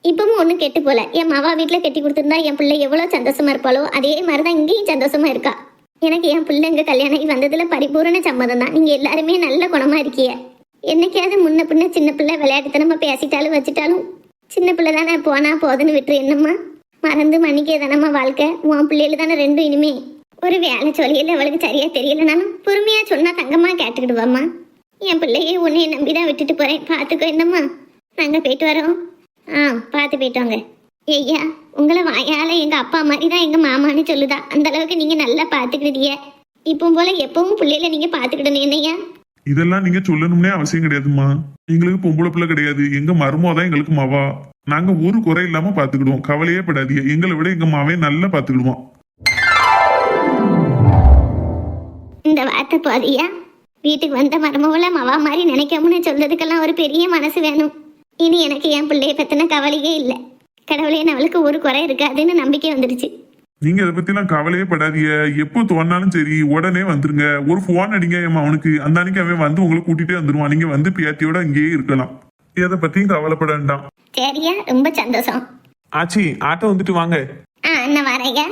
இப்பவும் ஒன்றும் கெட்டு போல. என் மாவா வீட்டில் கட்டி கொடுத்துருந்தா என் பிள்ளை எவ்வளோ சந்தோஷமா இருப்பாளோ அதே மாதிரி தான் இங்கேயும் சந்தோஷமா இருக்கா. எனக்கு என் பிள்ளைங்க கல்யாணம் வந்ததில் பரிபூரண சம்மதம் தான். நீங்கள் எல்லாருமே நல்ல குணமாக இருக்கிய. என்னைக்காவது முன்ன பின்ன சின்ன பிள்ளை விளையாட்டுத்தனமா பேசிட்டாலும் வச்சுட்டாலும் சின்ன பிள்ளை தானே போனா போதுன்னு விட்டுரு என்னம்மா. மறந்து மன்னிக்க தானம்மா வாழ்க்கை. உன் பிள்ளைகள் தானே ரெண்டும். இனிமே ஒரு வேலை சொல்லியில் அவளுக்கு சரியா தெரியலனாலும் பொறுமையா சொன்னா தங்கம்மா கேட்டுக்கிடுவாம்மா. என் பிள்ளையே உன்னைய நம்பிதான் விட்டுட்டு போறேன். பார்த்துக்கோ என்னம்மா. நாங்கள் போயிட்டு வரோம். பார்த்து போயிட்டோங்க. ஐயா உங்களை வாயால எங்க அப்பா மாதிரி தான் எங்க மாமான்னு சொல்லுதா. அந்த அளவுக்கு நீங்க நல்லா பார்த்துக்கிடுதிய. இப்போ போல எப்பவும் பிள்ளைல நீங்க பார்த்துக்கிடணும் என்னையா. இதெல்லாம் நீங்க சொல்லணும்னே அவசியம் கிடையாதுமா. எங்களுக்கு பொம்பளை பிள்ளை கிடையாது. எங்க மருமதான் எங்களுக்கு மாவா. நாங்க ஒரு குறை இல்லாம பாத்துக்கிடுவோம். கவலையே படாதீங்க. எங்களை விட எங்க மாவே நல்லா பாத்துக்கிடுவோம். இந்த வார்த்தை போதியா. வீட்டுக்கு வந்த மருமவுல மவா மாதிரி நினைக்காமனு சொல்றதுக்கெல்லாம் ஒரு பெரிய மனசு வேணும். இனி எனக்கு என் பிள்ளைய பத்தின கவலையே இல்லை. கடவுளே நம்மளுக்கு ஒரு குறை இருக்காதுன்னு நம்பிக்கை வந்துருச்சு. நீங்க அதை பத்திலாம் கவலையே படாதீங்க. எப்போ தோணாலும் சரி உடனே வந்துருங்க. ஒரு போன் அடிங்க என் அவனுக்கு. அந்த அன்னைக்கு அவன் வந்து உங்களை கூட்டிட்டே வந்துருவான். நீங்க வந்து பேத்தியோட இங்கேயே இருக்கலாம். எதை பத்தியும் கவலைப்பட வேண்டாம். சரியா, ரொம்ப சந்தோஷம். ஆச்சி ஆட்டோ வந்துட்டு வாங்க. என்ன வரேங்க.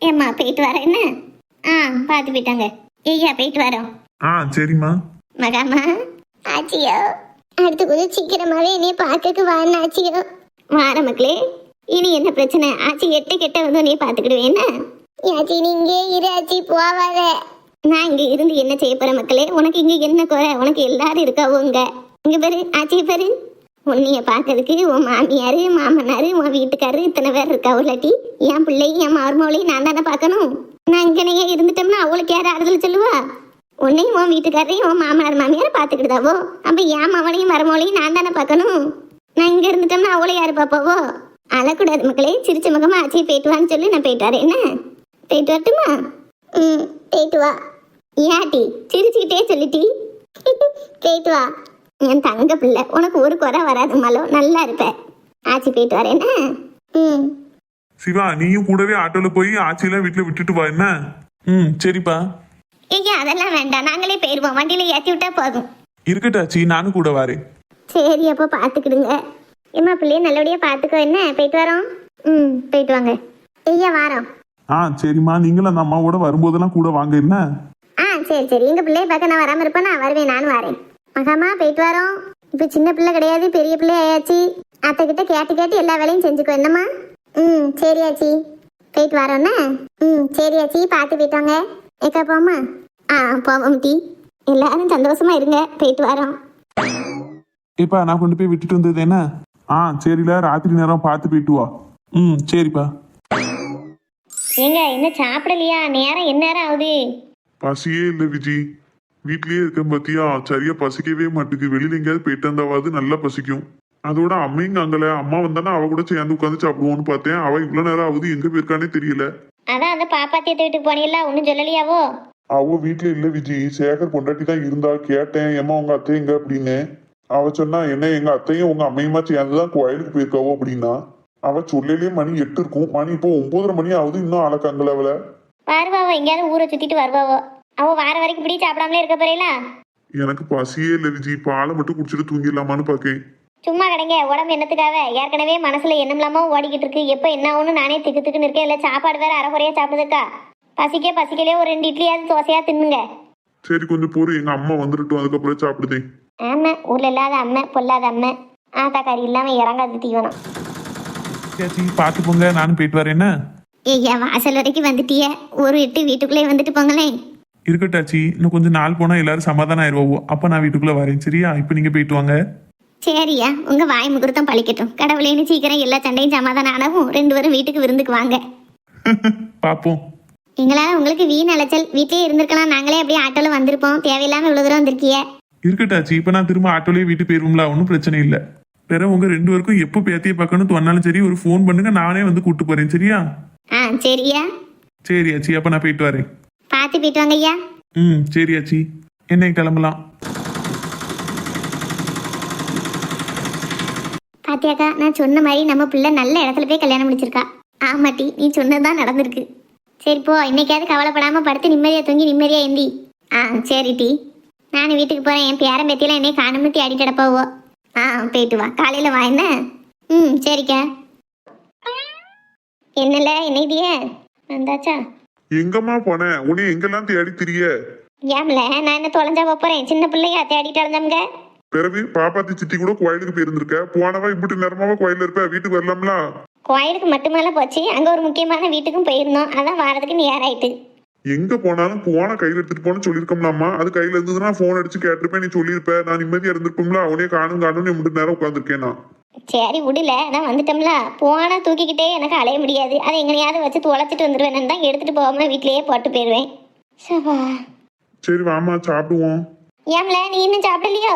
ஏம்மா போயிட்டு வரேன் என்ன? பார்த்து போயிட்டாங்க. ஐயா போயிட்டு வரோம். சரிம்மா. மகாமா. ஆச்சியோ, அடுத்து கொஞ்சம் சீக்கிரமாவே என்னைய பார்க்கக்கு வான்னு ஆச்சியோ. வார மக்களே. இனி என்ன பிரச்சனை? ஆச்சி கெட்ட வந்து நீ பாத்துக்கிடுவேன் என்ன? ஆச்சி நீங்க இரு ஆச்சி, போவாத. நான் இங்க இருந்து என்ன செய்ய போறேன் மக்களே? உனக்கு இங்க என்ன குறை? உனக்கு எல்லாரும் இருக்காவோ இங்க பாரு ஆச்சி பாரு. உன்னைய பாக்கிறதுக்கு உன் மாமியாரு மாமனாரு உன் வீட்டுக்காரரு இத்தனை பேர் இருக்காவோ. இல்லாட்டி என் பிள்ளையும் என் மருமகளையும் நான் தானே பார்க்கணும். நான் இங்கனையே இருந்துட்டோம்னா அவளுக்கு யாரும் ஆறுதல் சொல்லுவா? உன்னையும் உன் வீட்டுக்காரரையும் உன் மாமனார் மாமியாரை பார்த்துக்கிட்டுதாவோ. அப்ப என் மவளையும் மருமகளையும் நான் தானே பார்க்கணும். நான் இங்க இருந்துட்டோம்னா அவளை யாரு பாப்பாவோ? அழக்கூடாது மக்களே. சிரிச்ச முகமா ஆச்சி போயிட்டு வான்னு சொல்லி நான் போயிட்டு வரேன் என்ன? போயிட்டு வரட்டுமா? போயிட்டு வா. ஏட்டி சிரிச்சுக்கிட்டே சொல்லிட்டி. போயிட்டு வா என் தங்க பிள்ளை. உனக்கு ஒரு குறை வராது மலோ, நல்லா இருப்ப. ஆச்சி போயிட்டு வரேன் என்ன? சிவா நீயும் கூடவே ஆட்டோல போய் ஆச்சியெல்லாம் வீட்டுல விட்டுட்டு வா என்ன? சரிப்பா. ஐயா அதெல்லாம் வேண்டாம், நாங்களே போயிருவோம். வண்டியில ஏற்றி விட்டா போதும். இருக்கட்டாச்சி, நானும் கூட வரேன். சரி அப்போ பார்த்துக்கிடுங்க. ஏம்மா பிள்ளைய நல்லபடியா பார்த்துக்கோ என்ன? போயிட்டு வரோம். போயிட்டு வாங்க. ஐயா வாரோம். சரிம்மா. நீங்களும் அந்த அம்மாவோட வரும்போதெல்லாம் கூட வாங்க என்ன? சரி எங்க பிள்ளைய பார்க்க நான் வராம இருப்பேன். நான் வருவேன், நானும் வரேன். மகாமா போயிட்டு வரோம். இப்போ சின்ன பிள்ளை கிடையாது, பெரிய பிள்ளை ஆயாச்சு. அத்தை கிட்ட கேட்டு எல்லா வேலையும் செஞ்சுக்கோ என்னம்மா? சரி ஆச்சி. போயிட்டு வரோண்ணே. சரி ஆச்சி, பார்த்து போயிட்டு வாங்க. ஏக்கா போமா? போவோம் டீ. எல்லாரும் சந்தோஷமா இருங்க. போயிட்டு வரோம். ஏப்பா நான் கொண்டு போய் விட்டுட்டு வந்தது என்ன? சரில ராத்திரி நேரம் பார்த்து போயிட்டு வா. சரிப்பா. ஏங்க என்ன சாப்பிடலையா? நேரம் என்ன நேரம் ஆகுது? பசியே இல்லை விஜி. வீட்லயே இருக்கேன் பத்தியா, சரியா பசிக்கவே மாட்டுக்கு. வெளியில எங்கேயாவது போயிட்டு வந்தாவது நல்லா பசிக்கும். அதோட அம்மையும் அங்கல. அம்மா வந்தானா அவ கூட சேர்ந்து உட்காந்து சாப்பிடுவோன்னு பார்த்தேன். அவ இவ்வளவு நேரம் ஆகுது, எங்க போயிருக்கானே தெரியல. அதான் அந்த பாப்பாத்தியத்தை வீட்டுக்கு போனீங்களா? ஒன்னும் சொல்லலையாவோ? அவ வீட்டுல இல்ல விஜி. சேகர் பொண்டாட்டி தான் இருந்தா. கேட்டேன் ஏமா உங்க அத்தை எங்க அப்படின்னு. அவ சொன்னா என்ன எங்க அத்தையும் உங்க அம்மையுமா சேர்ந்துதான் கோயிலுக்கு போயிருக்காவோ அப்படின்னா. அவ சொல்லலே மணி 8 இருக்கும். மணி இப்போ 9:30 மணி ஆகுது, இன்னும் ஆளக்காங்கல அவள. வருவாவோ, எங்கேயாவது ஊரை சுத்திட்டு வருவாவோ. அவ வார வரைக்கும் இப்படி சாப்பிடாமலே இருக்க போறீங்களா? எனக்கு பசியே இல்லை விஜி. பாலை மட்டும் குடிச்சிட்டு தூங்கிடலாமான்னு பாக்கேன். சும்மா கிடைங்க. உடம்பு என்னத்துக்காக? ஏற்கனவே மனசுல என்னமில்லாம ஓடிக்கிட்டு இருக்கு. எப்ப என்ன ஆகும்னு நானே திக்குன்னு இருக்கேன். இல்ல சாப்பாடு வேற அரைக்குறையா சாப்பிடுதுக்கா. பசிக்கலையே ஒரு 2 இட்லியாவது தோசையா தின்னுங்க. சரி கொஞ்சம் பொறு, எங்க அம்மா வந்துட்டோம், அதுக்கப்புறம் சாப்பிடுதேன். ஆமா, ஊர்ல இல்லாத அம்மை பொல்லாத அம்மை. ஆத்தாக்காரி இல்லாம இறங்காது தீவனம். பாத்து போங்க, நானும் போயிட்டு வரேன் என்ன? ஐயா வாசல் வரைக்கும் வந்துட்டிய. ஒரு எட்டு வீட்டுக்குள்ளே வந்துட்டு போங்களேன். இருக்கட்டாச்சி, இன்னும் கொஞ்சம் நாள் போனா எல்லாரும் சமாதானம் ஆயிடுவோம். அப்ப நான் வீட்டுக்குள்ள வரேன். சரியா? இப்ப நீங்க போயிட்டு வாங்க. சரியா, உங்க வாய் முகூர்த்தம் பழிக்கட்டும். கடவுளேன்னு சீக்கிரம் எல்லா சண்டையும் சமாதானம் ஆனவும் 2 பேரும் வீட்டுக்கு விருந்துக்கு வாங்க. பாப்போம். எங்களால உங்களுக்கு வீண் அலைச்சல். வீட்டிலே இருந்திருக்கலாம். நாங்களே அப்படியே ஆட்டோல வந்திருப்போம். தேவையில்லாம இவ்வளவு தூரம் வந்திருக்கிய. இருக்கட்டாச்சி, இப்ப நான் திரும்ப ஆட்டோலயே வீட்டு போயிருவோம்ல, ஒன்றும் பிரச்சனை இல்லை. வேற உங்க 2 பேருக்கும் எப்போ பேத்தியை பார்க்கணும் தோணாலும் சரி, ஒரு ஃபோன் பண்ணுங்க, நானே வந்து கூட்டு போறேன். சரியா? சரியா. சரியாச்சி, அப்ப நான் போயிட்டு வரேன். பார்த்து போயிட்டு வாங்க ஐயா. சரியாச்சி, என்ன கிளம்பலாம். பாத்தியாக்கா, நான் சொன்ன மாதிரி நம்ம பிள்ளை நல்ல இடத்துல போய் கல்யாணம் முடிச்சிருக்கா. ஆமாட்டி, நீ சொன்னதுதான் நடந்திருக்கு. சரி போ, இன்னைக்காவது கவலைப்படாம படுத்து நிம்மதியா தூங்கி நிம்மதியா எந்தி. சரி டி, நான் வீட்டுக்கு போறேன். என் பேரன் பேத்தியெல்லாம் என்னை காணும்னு தேடிட்டு கிடப்பாவோ. போயிட்டு வா, காலையில வா என்ன? சரிக்கா. என்னல என்னையே வந்தாச்சா? எங்கம்மா போன? உன்னை எங்கெல்லாம் தேடி திரிய? ஏம்ல நான் என்ன தொலைஞ்சா போறேன்? சின்ன பிள்ளையா தேடிட்டு அலைஞ்சவங்க. பிறகு பாப்பாத்தி சித்தி கூட கோயிலுக்கு போயிருந்திருக்க. போனவா இப்படி நேரமாவா கோயில இருப்ப? வீட்டுக்கு வரலாம்ல? கோயிலுக்கு மட்டுமேல போச்சு, அங்க ஒரு முக்கியமான வீட்டுக்கும் போயிருந்தோம். அதான் வாரத்துக்கு நேராயிட்டு. எங்க போனாலும் போன கையில எடுத்துட்டு போன்னு சொல்லிருக்கோம்லாமா. அது கையில இருந்ததுன்னா போன் அடிச்சு கேட்டிருப்பேன், நீ சொல்லியிருப்ப. நான் நிம்மதியா இருந்திருப்போம்ல. அவனே காணும் எம்பிட்டு நேரம் உட்காந்துருக்கேன் நான். சரி விடல, அதான் வந்துட்டோம்ல. போனா தூக்கிக்கிட்டே எனக்கு அலைய முடியாது. அதை எங்கனையாவது வச்சு தொலைச்சிட்டு வந்துடுவேன் தான். எடுத்துட்டு போகாம வீட்லயே போட்டு போயிடுவேன். சரி வாமா சாப்பிடுவோம். ஏம்ல நீ இன்னும் சாப்பிடலையோ?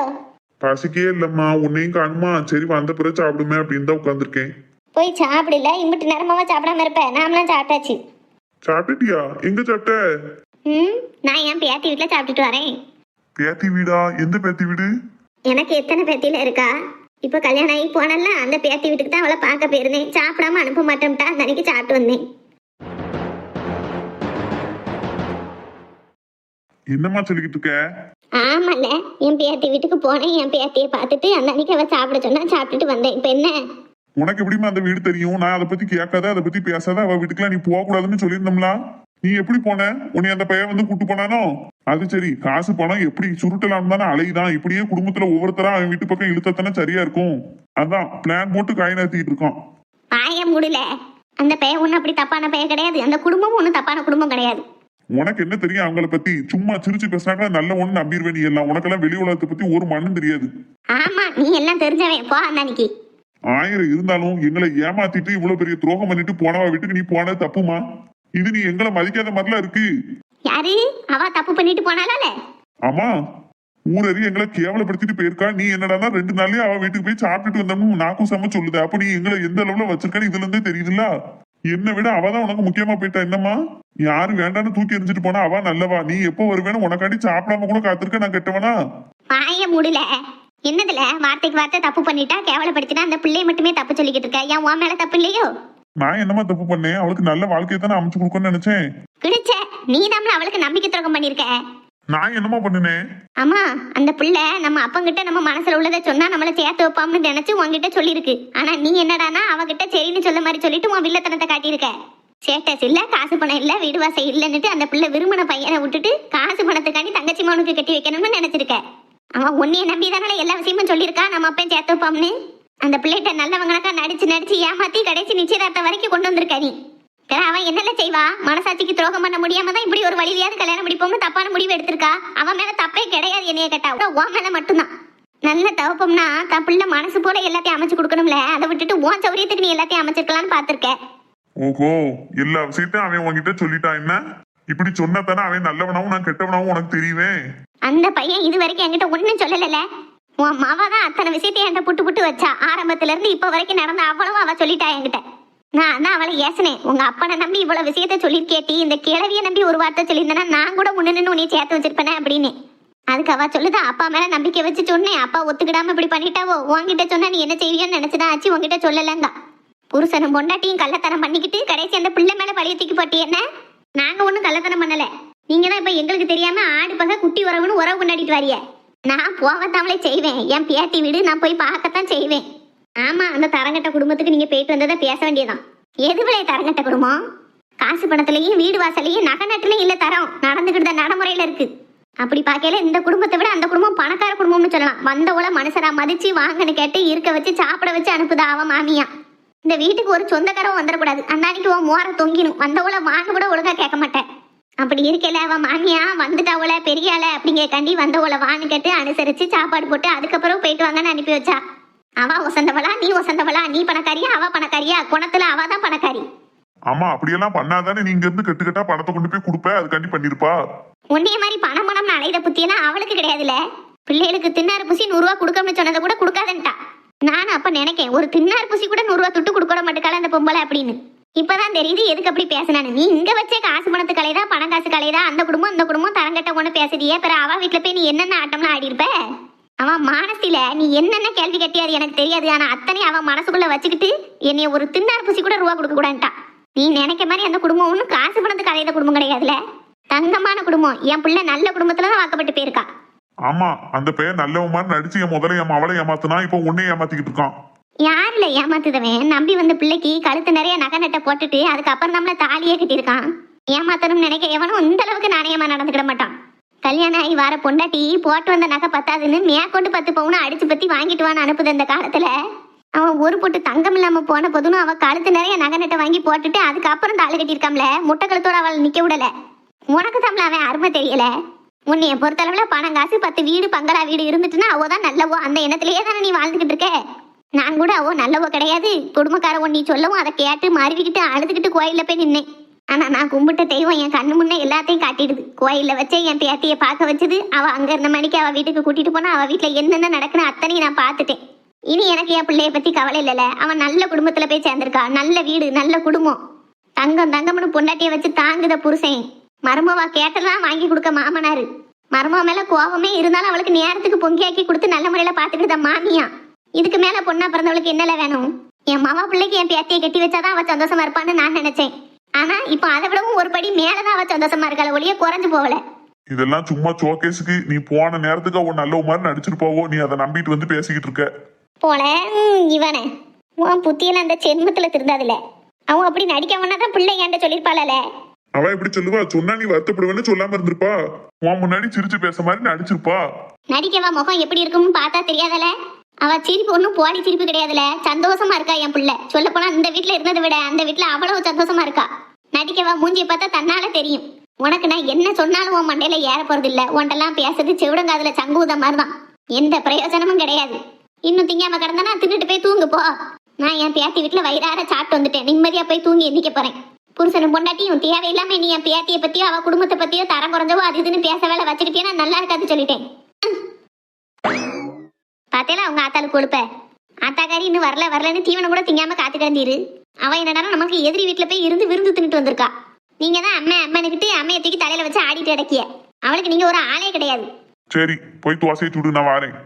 பசிக்கே இல்லம்மா, உன்னையும் காணுமா. சரி வந்த பிறகு சாப்பிடுமே அப்படின்னு தான் உட்காந்துருக்கேன். போய் சாப்பிடல, இம்பிட்டு நேரமாவா சாப்பிடாம இருப்பேன். நாமலாம் சாப்பிட்டாச்சு. சாப்பிட்டியா? எங்க சாப்பிட்ட? நான் என் பேத்தி வீட்டுல சாப்பிட்டுட்டு வரேன். பேத்தி வீடா? எந்த பேத்தி வீடு? எனக்கு எத்தனை பேத்தியில இருக்கா? இப்ப கல்யாணம் ஆகி போனல அந்த பேத்தி வீட்டுக்கு தான் அவளை பார்க்க போயிருந்தேன். சாப்பிடாம அனுப்ப மாட்டேன்ட்டா. அந்த அன்னைக்கு சாப்பிட்டு வந்தேன். என்னம்மா சொல்லிக்கிட்டு இருக்க? ஆமால, என் பேத்தி வீட்டுக்கு போனேன். என் பேத்தியை பார்த்துட்டு அந்த அன்னைக்கு அவ சாப்பிட சொன்னா சாப்பிட்டுட்டு வந்தேன். இப்ப என்ன? உனக்கு எப்படிமா அந்த வீடு தெரியும்? நான் அதை பத்தி கேட்காத, அதை பத்தி பேசாத. அவ வீட்டுக்குலாம் நீ போக கூடாதுன்னு சொல்லியிருந்தோம்ல. நீ எப்படி போன? உன்னை அந்த பையன் வந்து கூட்டு போனானோ? அது சரி, காசு பணம் எப்படி சுருட்டலாம் தானே அலைதான். இப்படியே குடும்பத்துல ஒவ்வொருத்தரா அவன் வீட்டு பக்கம் இழுத்தத்தானே சரியா இருக்கும். அதான் பிளான் போட்டு காய் நகர்த்திட்டு இருக்கான். பாய முடியல. அந்த பையன் ஒன்னும் அப்படி தப்பான பையன் கிடையாது. அந்த குடும்பமும் ஒன்னும் தப்பான குடும்பம் கிடையாது. உனக்கு என்ன தெரியும் அவங்கள பத்தி? சும்மா சிரிச்சு பேசினாக்கா நல்ல ஒண்ணு நம்பிடுவேன். நீ எல்லாம் உனக்கெல்லாம் வெளி உலகத்தை பத்தி ஒரு மண்ணும் தெரியாது. ஆமா, நீ எல்லாம் தெரிஞ்சவன். போ அந்த அன்னைக்கு. 1000 இருந்தாலும் எங்களை ஏமாத்திட்டு இவ்வளவு பெரிய துரோகம் பண்ணிட்டு போனவா வீட்டுக்கு நீ போனது தப்புமா? இது நீ எங்களை மதிக்காத மாதிரிலாம் இருக்கு. யாரு? அவ தப்பு பண்ணிட்டு போனால? ஆமா, ஊரறி எங்களை கேவலப்படுத்திட்டு போயிருக்கா. நீ என்னடானா 2 நாள்லயே அவ வீட்டுக்கு போய் சாப்பிட்டுட்டு வந்தோம்னு நாக்கும் செம்ம சொல்லுது. அப்ப நீ எங்களை எந்த அளவுல வச்சிருக்கான்னு இதுல இருந்தே தெரியுதுல்ல. என்னை விட அவதான் உனக்கு முக்கியமா போயிட்டா. என்னம்மா, யாரு வேண்டான்னு தூக்கி எரிஞ்சிட்டு போனா அவ நல்லவா? நீ எப்போ வருவேன்னு உனக்காண்டி சாப்பிடாம கூட காத்திருக்க. நான் கெட்டவனா? பாய முடியல. என்னதுல வார்த்தைக்கு வார்த்தை தப்பு பண்ணிட்டா, கேவலப்படுத்தினா அந்த பிள்ளைய மட்டுமே தப்பு சொல்லிக்கிட்டு இருக்க. ஏன் உன் மேல தப்பு இல்லையோ? நான் என்னமா தப்பு பண்ணேன்? அவளுக்கு நல்ல வாழ்க்கையை தானே அமைச்சு கொடுக்கணும்னு நினைச்சேன். கிடைச்ச நீ தான் அவளுக்கு நம்பிக்கை துரோகம் பண்ணிருக்க. நான் என்னமா பண்ணினேன்? ஆமா, அந்த பிள்ளை நம்ம அப்பங்கிட்ட நம்ம மனசுல உள்ளதை சொன்னா நம்மள சேர்த்து வைப்பாம்னு நினைச்சு உன்கிட்ட சொல்லிருக்கு. ஆனா நீ என்னடானா அவகிட்ட சரின்னு சொல்ல மாதிரி சொல்லிட்டு உன் வில்லத்தனத்தை காட்டியிருக்க. ஸ்டேட்டஸ் இல்ல, காசு பணம் இல்ல, வீடு வாசை இல்லன்னுட்டு அந்த பிள்ளை விரும்பின பையனை விட்டுட்டு காசு பணத்துக்காண்டி தங்கச்சி மகனுக்கு கட்டி வைக்கணும்னு நினைச்சிருக்க. அவன் உன்னைய நம்பிதானால எல்லா விஷயமும் சொல்லியிருக்கா நம்ம அப்பன் சேர்த்து வைப்பாம்னு. அந்த பிள்ளைகிட்ட நல்லவங்கனக்கா நடிச்சு ஏமாத்தி கடைசி நிச்சயதார்த்தம் வரைக்கும் கொண்டு வந்திருக்க நீ. அவன் என்னெல்லாம் செய்வா? மனசாட்சிக்கு துரோகம் பண்ண முடியாம தான் இப்படி ஒரு வழியாவது கல்யாணம் முடிப்போம்னு தப்பான முடிவு எடுத்திருக்கா. அவன் மேல தப்பே கிடையாது. என்னைய கேட்டா உன் மேல மட்டும்தான். நல்ல தவப்பம்னா தன் பிள்ளை மனசு போல எல்லாத்தையும் அமைச்சு கொடுக்கணும்ல. அதை விட்டுட்டு உன் சௌரியத்துக்கு நீ எல்லாத்தையும் அமைச்சிருக்கலாம்னு பாத்திருக்க. ஓஹோ, எல்லா விஷயத்தையும் அவன் உன்கிட்ட சொல்லிட்டான். என்ன இப்படி சொன்னா தானே அவன் நல்லவனாவும் நான் கெட்டவனாவும் உனக்கு தெரியுவேன். அந்த பையன் இது வரைக்கும் என்கிட்ட ஒண்ணும் சொல்லல. உன் மாவா தான் அத்தனை விஷயத்தையும் என்கிட்ட புட்டு புட்டு வச்சா. ஆரம்பத்துல இருந்து இப்ப வரைக்கும் நடந்த அவ்வளவும் அவ சொல்லிட்டா என்கிட்ட. நான் தான் அவளை ஏசனேன். உங்க அப்பனை நம்பி இவ்வளவு விஷயத்த சொல்லிருக்கேட்டி, இந்த கிழவிய நம்பி ஒரு வார்த்தை சொல்லியிருந்தேன்னா நான் கூட முன்ன நின்று உன்னை சேர்த்து வச்சிருப்பேனே அப்படின்னு. அதுக்கு அவ சொல்லுதா, அப்பா மேல நம்பிக்கை வச்சு சொன்னேன், அப்பா ஒத்துக்கிடாம இப்படி பண்ணிட்டாவோ. உன்கிட்ட சொன்னா நீ என்ன செய்வியோன்னு நினைச்சுதான் ஆச்சு. உன்கிட்ட சொல்லலங்க. புருஷனும் பொண்டாட்டியும் கள்ளத்தனம் பண்ணிக்கிட்டு கடைசி அந்த பிள்ளை மேல பழிய தூக்கி போட்டி. என்ன, நாங்க ஒண்ணும் கள்ளத்தனம் பண்ணல. நீங்க தான் இப்ப எங்களுக்கு தெரியாம ஆடு பக குட்டி உறவுன்னு உறவு கொண்டாடிட்டு வாரிய. நான் போகத்தாமலே செய்வேன். என் பேத்தி வீடு நான் போய் பார்க்கத்தான் செய்வேன். ஆமா, அந்த தரங்கட்ட குடும்பத்துக்கு நீங்க போயிட்டு வந்ததை பேச வேண்டியதான். எதுவிலே தரங்கட்ட குடும்பம்? காசு பணத்திலையும் வீடு வாசலையும் நகை நட்டுலையும் இல்ல தரம் நடந்துகிட்டு நடைமுறையில இருக்கு. அப்படி பார்க்கல இந்த குடும்பத்தை விட அந்த குடும்பம் பணக்கார குடும்பம்னு சொல்லலாம். வந்தவள மனுஷரா மதிச்சு வாங்கன்னு கேட்டு இருக்க வச்சு சாப்பிட வச்சு அனுப்புதா அவ மாமியா. இந்த வீட்டுக்கு ஒரு சொந்தக்காரவும் வந்துடக்கூடாது. அந்த அன்னைக்கு உன் மோர தொங்கிடும். வந்தவள வாங்க கூட ஒழுங்கா கேட்க மாட்டேன். அப்படி இருக்கல அவ மாமியா வந்துட்டாவள பெரியாள அப்படிங்கிற கண்டி வந்தவள வான்னு கேட்டு அனுசரிச்சு சாப்பாடு போட்டு அதுக்கப்புறம் போயிட்டு வாங்கன்னு அனுப்பி வச்சா. அவ ஒசந்தவளா நீ ஒசந்தவளா? நீ பணக்காரியா அவ பணக்காரியா? குணத்துல அவ தான் பணக்காரி. ஆமா, அப்படியெல்லாம் பண்ணாதானே நீங்க இருந்து கட்டுக்கட்டா பணத்தை கொண்டு போய் கொடுப்ப. அதுக்காண்டி பண்ணிருப்பா. உன்னைய மாதிரி பணம் பணம்னு அலைத புத்தியெல்லாம் அவளுக்கு கிடையாதுல. பிள்ளைகளுக்கு தின்னாறு பூசி 100 ரூபா கொடுக்கணும்னு சொன்னதை கூட கொடுக்காதன்ட்டா. நான் அப்ப நினைக்கேன், ஒரு தின்னாறு பூசி கூட 100 ரூபா துட்டு கொடுக்க மாட்டுக்கால அந்த பொம்பளை அப்படின்னு. இப்பதான் தெரியுது எதுக்கு அப்படி பேசினானு. நீ இங்க வச்சே காசு பணத்து கலைதா பணம் காசு கலைதா. அந்த குடும்பம் இந்த குடும்பம் தரங்கட்ட ஒண்ணு பேசுறியே. பிற அவ வீட்டுல போய் நீ என்னென்ன ஆட்டம்லாம் ஆடி இருப்ப. அவன் மானசில நீ என்னென்ன கேள்வி கட்டியாது எனக்கு தெரியாது. ஆனா அத்தனை அவன் மனசுக்குள்ள வச்சுக்கிட்டு என்னைய ஒரு தின்னார் பூசி கூட ரூபா கொடுக்க கூடாதுட்டா. நீ நினைக்க மாதிரி அந்த குடும்பம் ஒன்றும் காசு பணத்துக்கு அலையிற குடும்பம் கிடையாதுல. தங்கமான குடும்பம். என் பிள்ளை நல்ல குடும்பத்துலதான் வாக்கப்பட்டு போயிருக்கா. ஆமா, அந்த பையன் நல்லவன் மாதிரி நடிச்சு என் முதல்ல அவளை ஏமாத்துனா இப்ப உன்னை ஏமாத்திக்கிட்டு இருக்கான். யாருல ஏமாத்துதவன்? நம்பி வந்த பிள்ளைக்கு கழுத்து நிறைய நகை நட்டை போட்டுட்டு அதுக்கப்புறம் நம்மள தாலியே கட்டியிருக்கான். ஏமாத்தணும்னு நினைக்க எவனும் இந்த அளவுக்கு நாணயமா நடந்துக்கிட மாட்டான். கல்யாணம் ஆகி வர பொண்டாட்டி போட்டு வந்த நகை பத்தாதுன்னு மேற்கொண்டு 10 பவுன் அடிச்சு பத்தி வாங்கிட்டு வான்னு அனுப்புது. அந்த காலத்துல அவன் ஒரு பொட்டு தங்கம் இல்லாம போன போதுன்னு அவ கழுத்து நிறைய நகை நட்டை வாங்கி போட்டுட்டு அதுக்கப்புறம் தாலி கட்டியிருக்காம்ல. முட்டை கழுத்தோட அவள் நிக்க விடல. உனக்கு தமிழ் அவன் அருமை தெரியல. உன்னைய பொறுத்தளவுல பணம் காசு 10 வீடு பங்களா வீடு இருந்துட்டுன்னா அவதான் நல்லவோ. அந்த எண்ணத்திலேயே தானே நீ வாழ்ந்துகிட்டு இருக்க. நான் கூட அவ நல்லவோ கிடையாது. குடும்பக்கார நீ சொல்லவும் அதை கேட்டு மறுவிக்கிட்டு அழுதுகிட்டு கோயில்ல போய் நின்னேன். ஆனா நான் கும்பிட்ட தெய்வம் என் கண்ணு முன்னே எல்லாத்தையும் காட்டிடுது. கோயில்ல வச்சே என் பேத்தியை பார்க்க வச்சது. அவ அங்க இருந்த மணிக்கு அவ வீட்டுக்கு கூட்டிட்டு போனா அவ வீட்டுல என்னென்ன நடக்குன்னு அத்தனையும் நான் பார்த்துட்டேன். இனி எனக்கு என் பிள்ளைய பத்தி கவலை இல்லல. அவன் நல்ல குடும்பத்துல போய் சேர்ந்திருக்கா. நல்ல வீடு நல்ல குடும்பம். தங்கம் தங்கம்னு பொண்டாட்டிய வச்சு தாங்குத புருஷன். மருமவா கேட்டெல்லாம் வாங்கி கொடுக்க மாமனாரு. மருமவ மேல கோபமே இருந்தாலும் அவளுக்கு நேரத்துக்கு பொங்கியாக்கி கொடுத்து நல்ல முறையில பாத்துக்கிட்ட மாமியா. இதுக்கு மேல பொண்ணா பிறந்தவளுக்கு என்னல வேணும்? என் மாமா பிள்ளைக்கு என் பேத்தியை கட்டி வச்சாதான் அவ சந்தோஷமா இருப்பான்னு நான் நினைச்சேன். ஆனா இப்போ அதை விடவும் ஒரு படி மேலதான் அவ சந்தோஷமா இருக்காள, ஒளிய குறைஞ்சு போகல. இதெல்லாம் சும்மா சோகேஸுக்கு. நீ போன நேரத்துக்கு அவன் நல்ல மாதிரி நடிச்சிருப்பாவோ, நீ அதை நம்பிட்டு வந்து பேசிக்கிட்டு இருக்க. போல இவனே உன் புத்தியெல்லாம் அந்த ஜென்மத்துல திருந்தாதுல. அவன் அப்படி நடிக்கவனாதான் பிள்ளை என்கிட்ட சொல்லிருப்பாளல. அவ எப்படி சொல்லுவா? சொன்னா நீ வருத்தப்படுவேன்னு சொல்லாம இருந்திருப்பா. உன் முன்னாடி சிரிச்சு பேச மாதிரி நடிச்சிருப்பா. நடிக்கவா முகம் எப்படி இருக்கும்னு பார்த்தா தெரியாதல. அவ சிரிப்பு ஒன்றும் போலி சிரிப்பு கிடையாதுல, சந்தோஷமா இருக்கா என் பிள்ளை. சொல்ல போனா இந்த வீட்டுல இருந்ததை விட அந்த வீட்டுல அவ்வளவு சந்தோஷமா இருக்கா. நடிக்கவா மூஞ்சியை பார்த்தா தன்னால தெரியும். உனக்கு நான் என்ன சொன்னாலும் உன் மண்டையில ஏற போறது இல்ல. உன்ட்டெல்லாம் பேசுறது செவிடங்காதுல சங்குத மாதிரிதான், எந்த பிரயோஜனமும் கிடையாது. இன்னும் திங்காம கிடந்தனா தின்னுட்டு போய் தூங்கு போ. நான் என் பேத்தி வீட்டுல வயிறார சாப்பிட்டு வந்துட்டேன். நிம்மதியா போய் தூங்கி எந்திக்க போறேன். புருஷனும் பொண்டாட்டியும் தேவையில்லாம நீ என் பேத்தியை பத்தியோ அவ குடும்பத்தை பத்தியோ தரம் குறைஞ்சவோ அது இதுன்னு பேச வேலை வச்சுக்கிட்டேன்னா நல்லா இருக்காது சொல்லிட்டேன். பாத்தேல அவங்க ஆத்தாளுக்கு கொடுப்ப. ஆத்தாக்காரி இன்னும் வரலன்னு தீவனம் கூட திங்காம காத்து கிடந்தீரு. அவ என்னடா நமக்கு எதிரி வீட்டுல போய் இருந்து விருந்து தின்னுட்டு வந்திருக்கா. நீங்க தான் அம்மனுக்கிட்டு அம்மையை தூக்கி தலையில வச்சு ஆடிட்டு கிடக்கிய. அவளுக்கு நீங்க ஒரு ஆளே கிடையாது. சரி போய் துவாசையை சுடு, நான் வாரேன்.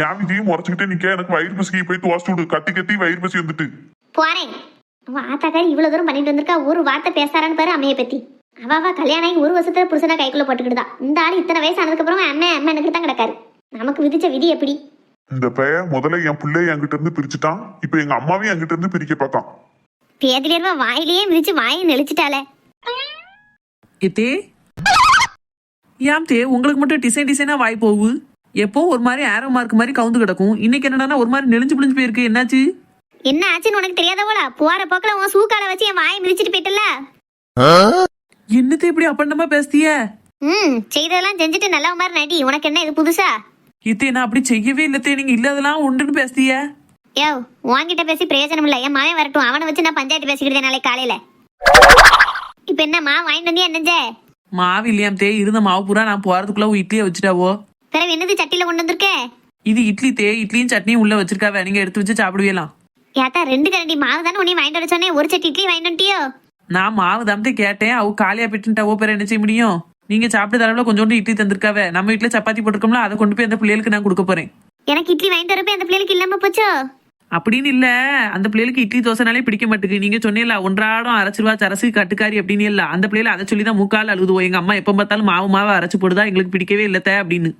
என் விதியும் முறைச்சுக்கிட்டே நிக்க. எனக்கு வயிறு பசிக்கு, போய் துவாசை சுடு. கத்தி கத்தி வயிறு பசி வந்துட்டு போறேன். அவன் ஆத்தாக்காரி இவ்வளவு தூரம் பண்ணிட்டு வந்திருக்கா, ஒரு வார்த்தை பேசாரான்னு பாரு அம்மையை பத்தி. அவ கல்யாணம் ஆகி ஒரு வருஷத்துல புருஷனா கைக்குள்ள போட்டுக்கிட்டுதா. இந்த ஆள் இத்தனை வயசு ஆனதுக்கு அப்புறம் அம்மனுக்கு தான் கிடக்காரு. நமக்கு விதிச்ச விதி எப்படி? இந்த பையன் முதல்ல என் பிள்ளைய என்கிட்ட இருந்து பிரிச்சுட்டான். இப்ப எங்க அம்மாவையும் என்கிட்ட இருந்து பிரிக்க பார்த்தான். பேதிலேர்வா வாயிலேயே மிதிச்சு வாயை நெளிச்சிட்டாலே. எத்தே ஏன் தே உங்களுக்கு மட்டும் டிசைனா வாய் போகு? எப்போ ஒரு மாதிரி ஆரோ மார்க் மாதிரி கவுந்து கிடக்கும். இன்னைக்கு என்னன்னா ஒரு மாதிரி நெளிஞ்சு பிழிஞ்சு போயிருக்கு. என்னாச்சு? என்ன ஆச்சுன்னு உனக்கு தெரியாதவோல? போற போக்குல உன் சூக்கால வச்சு என் வாயை மிதிச்சிட்டு போயிட்டல. என்னத்தை இப்படி அப்பண்டமா பேசுதிய? செய்ததெல்லாம் செஞ்சுட்டு நல்ல மாதிரி நடி. உனக்கு என்ன இது புதுசா? இத்தே நான் அப்படி செய்யவே இல்லத்தே. நீங்க இல்லாதெல்லாம் உண்டுன்னு பேசுதிய. யோ உன்கிட்ட பேசி பிரயோஜனம் இல்ல. என் மாவன் வரட்டும், அவனை வச்சு நான் பஞ்சாயத்து பேசிக்கிட்டேன் நாளைக்கு காலையில. இப்ப என்ன மாவு வாங்கிட்டு வந்தியா என்னஞ்ச? மாவு இல்லையாம் தே. இருந்த மாவு பூரா நான் போறதுக்குள்ள இட்லியை வச்சுட்டாவோ. பிறகு என்னது சட்டியில கொண்டு வந்திருக்க? இது இட்லி தே. இட்லியும் சட்னியும் உள்ள வச்சிருக்காவ. நீங்க எடுத்து வச்சு சாப்பிடுவீலாம். ஏத்தா 2 கரண்டி மாவு தானே உன்னை வாங்கிட்டு வர சொன்னேன். ஒரு சட்டி இட்லி வாங்கிட்டு வந்துட்டியோ? நான் மாவு தாமத்தே கேட்டேன். அவ காலியா போயிட்டுட்டாவோ. பேர என்ன செய்ய முடியும்? நீங்க சாப்பிட்ட தரவுல கொஞ்சோண்டு இட்லி தந்திருக்காவ. நம்ம வீட்டுல சப்பாத்தி போட்டிருக்கோம்ல, அதை கொண்டு போய் அந்த பிள்ளைகளுக்கு நான் கொடுக்க போறேன். எனக்கு இட்லி வாங்கிட்டு வரப்ப அந்த பிள்ளைகளுக்கு இல்லாம போச்சோ? அப்படின்னு இல்ல, அந்த பிள்ளைகளுக்கு இட்லி தோசைனாலே பிடிக்க மாட்டேங்குது. நீங்க சொன்னீங்களா ஒன்றாடம் அரைச்சிருவா சரசு கட்டுக்காரி அப்படின்னு இல்ல. அந்த பிள்ளைல அதை சொல்லிதான் மூக்கால் அழுதுவோம். எங்க அம்மா எப்ப பார்த்தாலும் மாவு அரைச்சு போடுதா, எங்களுக்கு பிடிக்கவே இல்லத்த அப்படின்னு.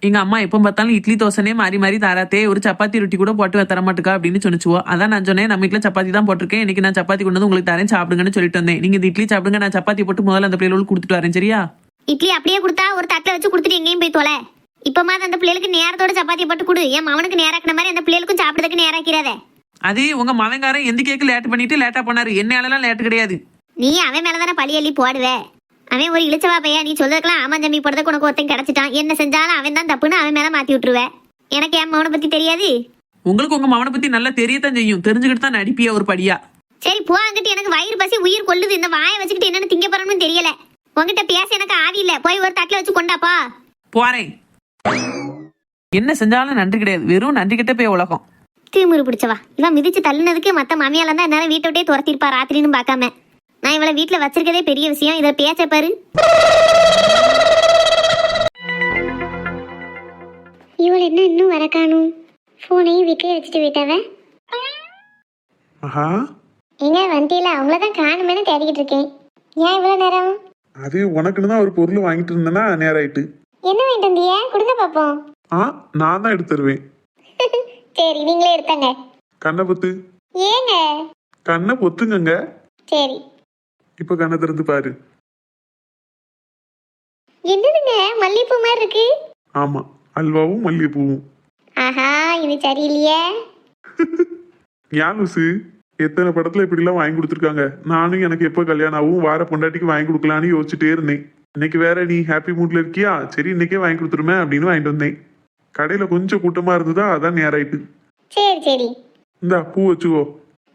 எங்க அம்மா எப்ப பார்த்தாலும் இட்லி தோசைனே மாறி மாறி தாராத்தே. ஒரு சப்பாத்தி ரொட்டி கூட போட்டு தர மாட்டுக்கா அப்படின்னு சொன்னிச்சுவோ. அதான் நான் சொன்னேன், நம்ம வீட்டுல சப்பாத்தி தான் போட்டிருக்கேன். இன்னைக்கு நான் சப்பாத்தி கொண்டு வந்து உங்களுக்கு தரேன், சாப்பிடுங்கன்னு சொல்லிட்டு வந்தேன். நீங்க இந்த இட்லி சாப்பிடுங்க, நான் சப்பாத்தி போட்டு முதல்ல அந்த பிள்ளைகளுக்கு கொடுத்துட்டு வரேன். சரியா? இட்லி அப்படியே கொடுத்தா ஒரு தட்டில் வச்சு கொடுத்துட்டு எங்கேயும் போய் தொலை. இப்ப மாதிரி அந்த பிள்ளைகளுக்கு நேரத்தோட சப்பாத்தி போட்டு கொடு. என் மவனுக்கு நேராக்கின மாதிரி அந்த பிள்ளைகளுக்கும் சாப்பிடுறதுக்கு நேராக்கிறாத. அது உங்க மவங்காரன் எந்த கேக்கு லேட் பண்ணிட்டு லேட்டா போனாரு. என்னாலலாம் லேட் கிடையாது. நீ அவன் மேலதானே பழி அள்ளி போடுவே. அவன் ஒரு இழிச்சவா பையா. நீ சொல்றதுக்கெல்லாம் ஆமா தம்பி போடுறதுக்கு உனக்கு ஒருத்தன் கிடைச்சிட்டான். என்ன செஞ்சாலும் அவன் தான் தப்புன்னு அவன் மேல மாத்தி விட்டுருவேன். எனக்கு என் மவனை பத்தி தெரியாது. உங்களுக்கு உங்க மவனை பத்தி நல்லா தெரியத்தான் செய்யும். தெரிஞ்சுக்கிட்டு தான் நடிப்பியா ஒரு படியா. சரி போ அங்கிட்டு. எனக்கு வயிறு பசி உயிர் கொள்ளுது. இந்த வாயை வச்சுக்கிட்டு என்னன்னு திங்க போறோம்னு தெரியல. உங்ககிட்ட பேச எனக்கு ஆவி இல்ல. போய் ஒரு தட்டில் வச்சு கொண்டாப்பா. போறேன். என்ன செஞ்சாலும் நன்றி கிடையாது. வெறும் நன்றி கிட்ட போய் உலகம். தீமுறு பிடிச்சவா. இவன் மிதிச்சு தள்ளுனதுக்கு மத்த மாமியால தான் என்னால வீட்டை விட்டே துரத்திருப்பா ராத்திரின்னு பார்க்காம. நான் இவளை வீட்டுல வச்சிருக்கதே பெரிய விஷயம். இதை பேச்ச பாரு. இவள் என்ன இன்னும் வர காணும்? போனையும் வீட்லயே வச்சுட்டு போயிட்டாவ. ஆஹா, எங்க வண்டியில அவங்களதான் காணுமேனு தேடிக்கிட்டு இருக்கேன். ஏன் இவ்வளவு நேரம்? அது உனக்குன்னு தான் ஒரு பொருள் வாங்கிட்டு இருந்தேன்னா நேரம் ஆயிட்டு. என்ன வாங்கிட்டு வந்திய? கொடுங்க பாப்போம். நான் தான் எடுத்து தருவேன். சரி நீங்களே எடுத்தாங்க. கண்ணை பொத்து. ஏங்க? கண்ணை பொத்துங்க. சரி. இப்ப கண்ணை திறந்து பாரு. என்னதுங்க மல்லிகைப்பூ மாதிரி இருக்கு? ஆமா, அல்வாவும் மல்லிகைப்பூவும். ஆஹா, இது சரியில்லையே. ஏன் லூசு, எத்தனை படத்துல இப்படி எல்லாம் வாங்கி கொடுத்துருக்காங்க. நானும் எனக்கு எப்ப கல்யாணம் ஆகும் வார பொண்டாட்டிக்கு வாங்கி கொடுக்கலான்னு யோசிச்சுட்டே இருந்தேன். இன்னைக்கு வேற நீ ஹாப்பி மூட்ல இருக்கியா, சரி இன்னைக்கே வாங்கி கொடுத்துருமே அப்படின்னு வாங்கிட்டு வந்தேன். கடையில கொஞ்சம் கூட்டமா இருந்ததா, அதான் நேராயிட்டு. சரி சரி. இந்தா பூ வச்சுக்கோ.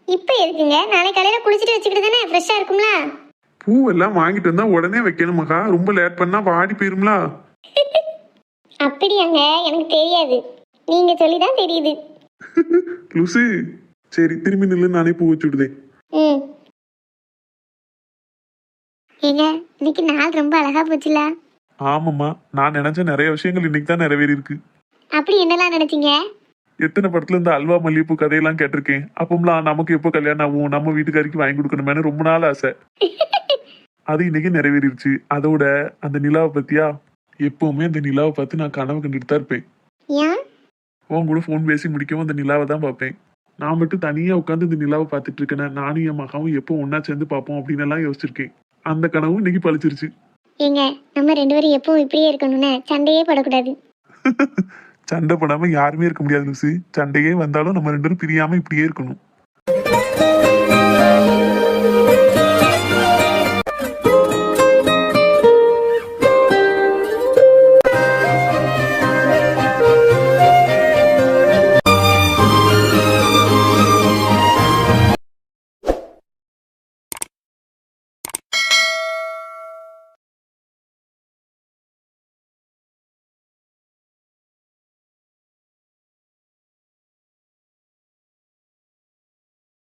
இப்ப இருக்குங்க, நாளை காலையில குளிச்சுட்டு வச்சுக்கிட்டு தானே ஃப்ரெஷ்ஷா இருக்கும்ல. பூவெல்லாம் வாங்கிட்டு வந்தா உடனே வைக்கணுமாக்கா, ரொம்ப லேட் பண்ணா வாடி போயிரும்ல. அப்படியாங்க? எனக்கு தெரியாது, நீங்க சொல்லிதான் தெரியுது. லூசு, சரி திரும்பி நில்லு, நானே பூ வச்சு விடுதேன். ஏங்க இன்னைக்கு நாள் ரொம்ப அழகா போச்சுல? ஆமாம்மா, நான் நினைச்ச நிறைய விஷயங்கள் இன்னைக்கு தான் நிறைவேறி இருக்கு. அப்படி என்னலாம் நினைச்சீங்க? எத்தனை படத்துல இந்த அல்வா மல்லிகைப்பூ கதையெல்லாம் கேட்டிருக்கேன். அப்பம்லாம் நமக்கு எப்போ கல்யாணம் ஆகும், நம்ம வீட்டுக்காரிக்கு வாங்கி கொடுக்கணுமேனு ரொம்ப நாள் ஆசை. அது இன்னைக்கு நிறைவேறிடுச்சு. அதோட அந்த நிலாவை பத்தியா, எப்பவுமே அந்த நிலாவை பார்த்து நான் கனவு கண்டுட்டு தான் இருப்பேன். ஏன்? உன் கூட ஃபோன் பேசி முடிக்கவும் அந்த நிலாவை தான் பார்ப்பேன். நான் மட்டும் தனியா உட்காந்து இந்த நிலாவை பார்த்துட்டு இருக்கேன். நானும் என் மகாவும் எப்போ ஒன்னா சேர்ந்து பார்ப்போம் அப்படின்னு எல்லாம் யோசிச்சிருக்கேன். அந்த கனவும் இன்னைக்கு பழிச்சிருச்சு. ஏங்க, நம்ம 2 பேரும் எப்பவும் இப்படியே இருக்கணும்னு சண்டையே படக்கூடாது. சண்டை போடாம யாருமே இருக்க முடியாது லூசு. சண்டையே வந்தாலும் நம்ம 2 பேரும் பிரியாம இப்படியே இருக்கணும்.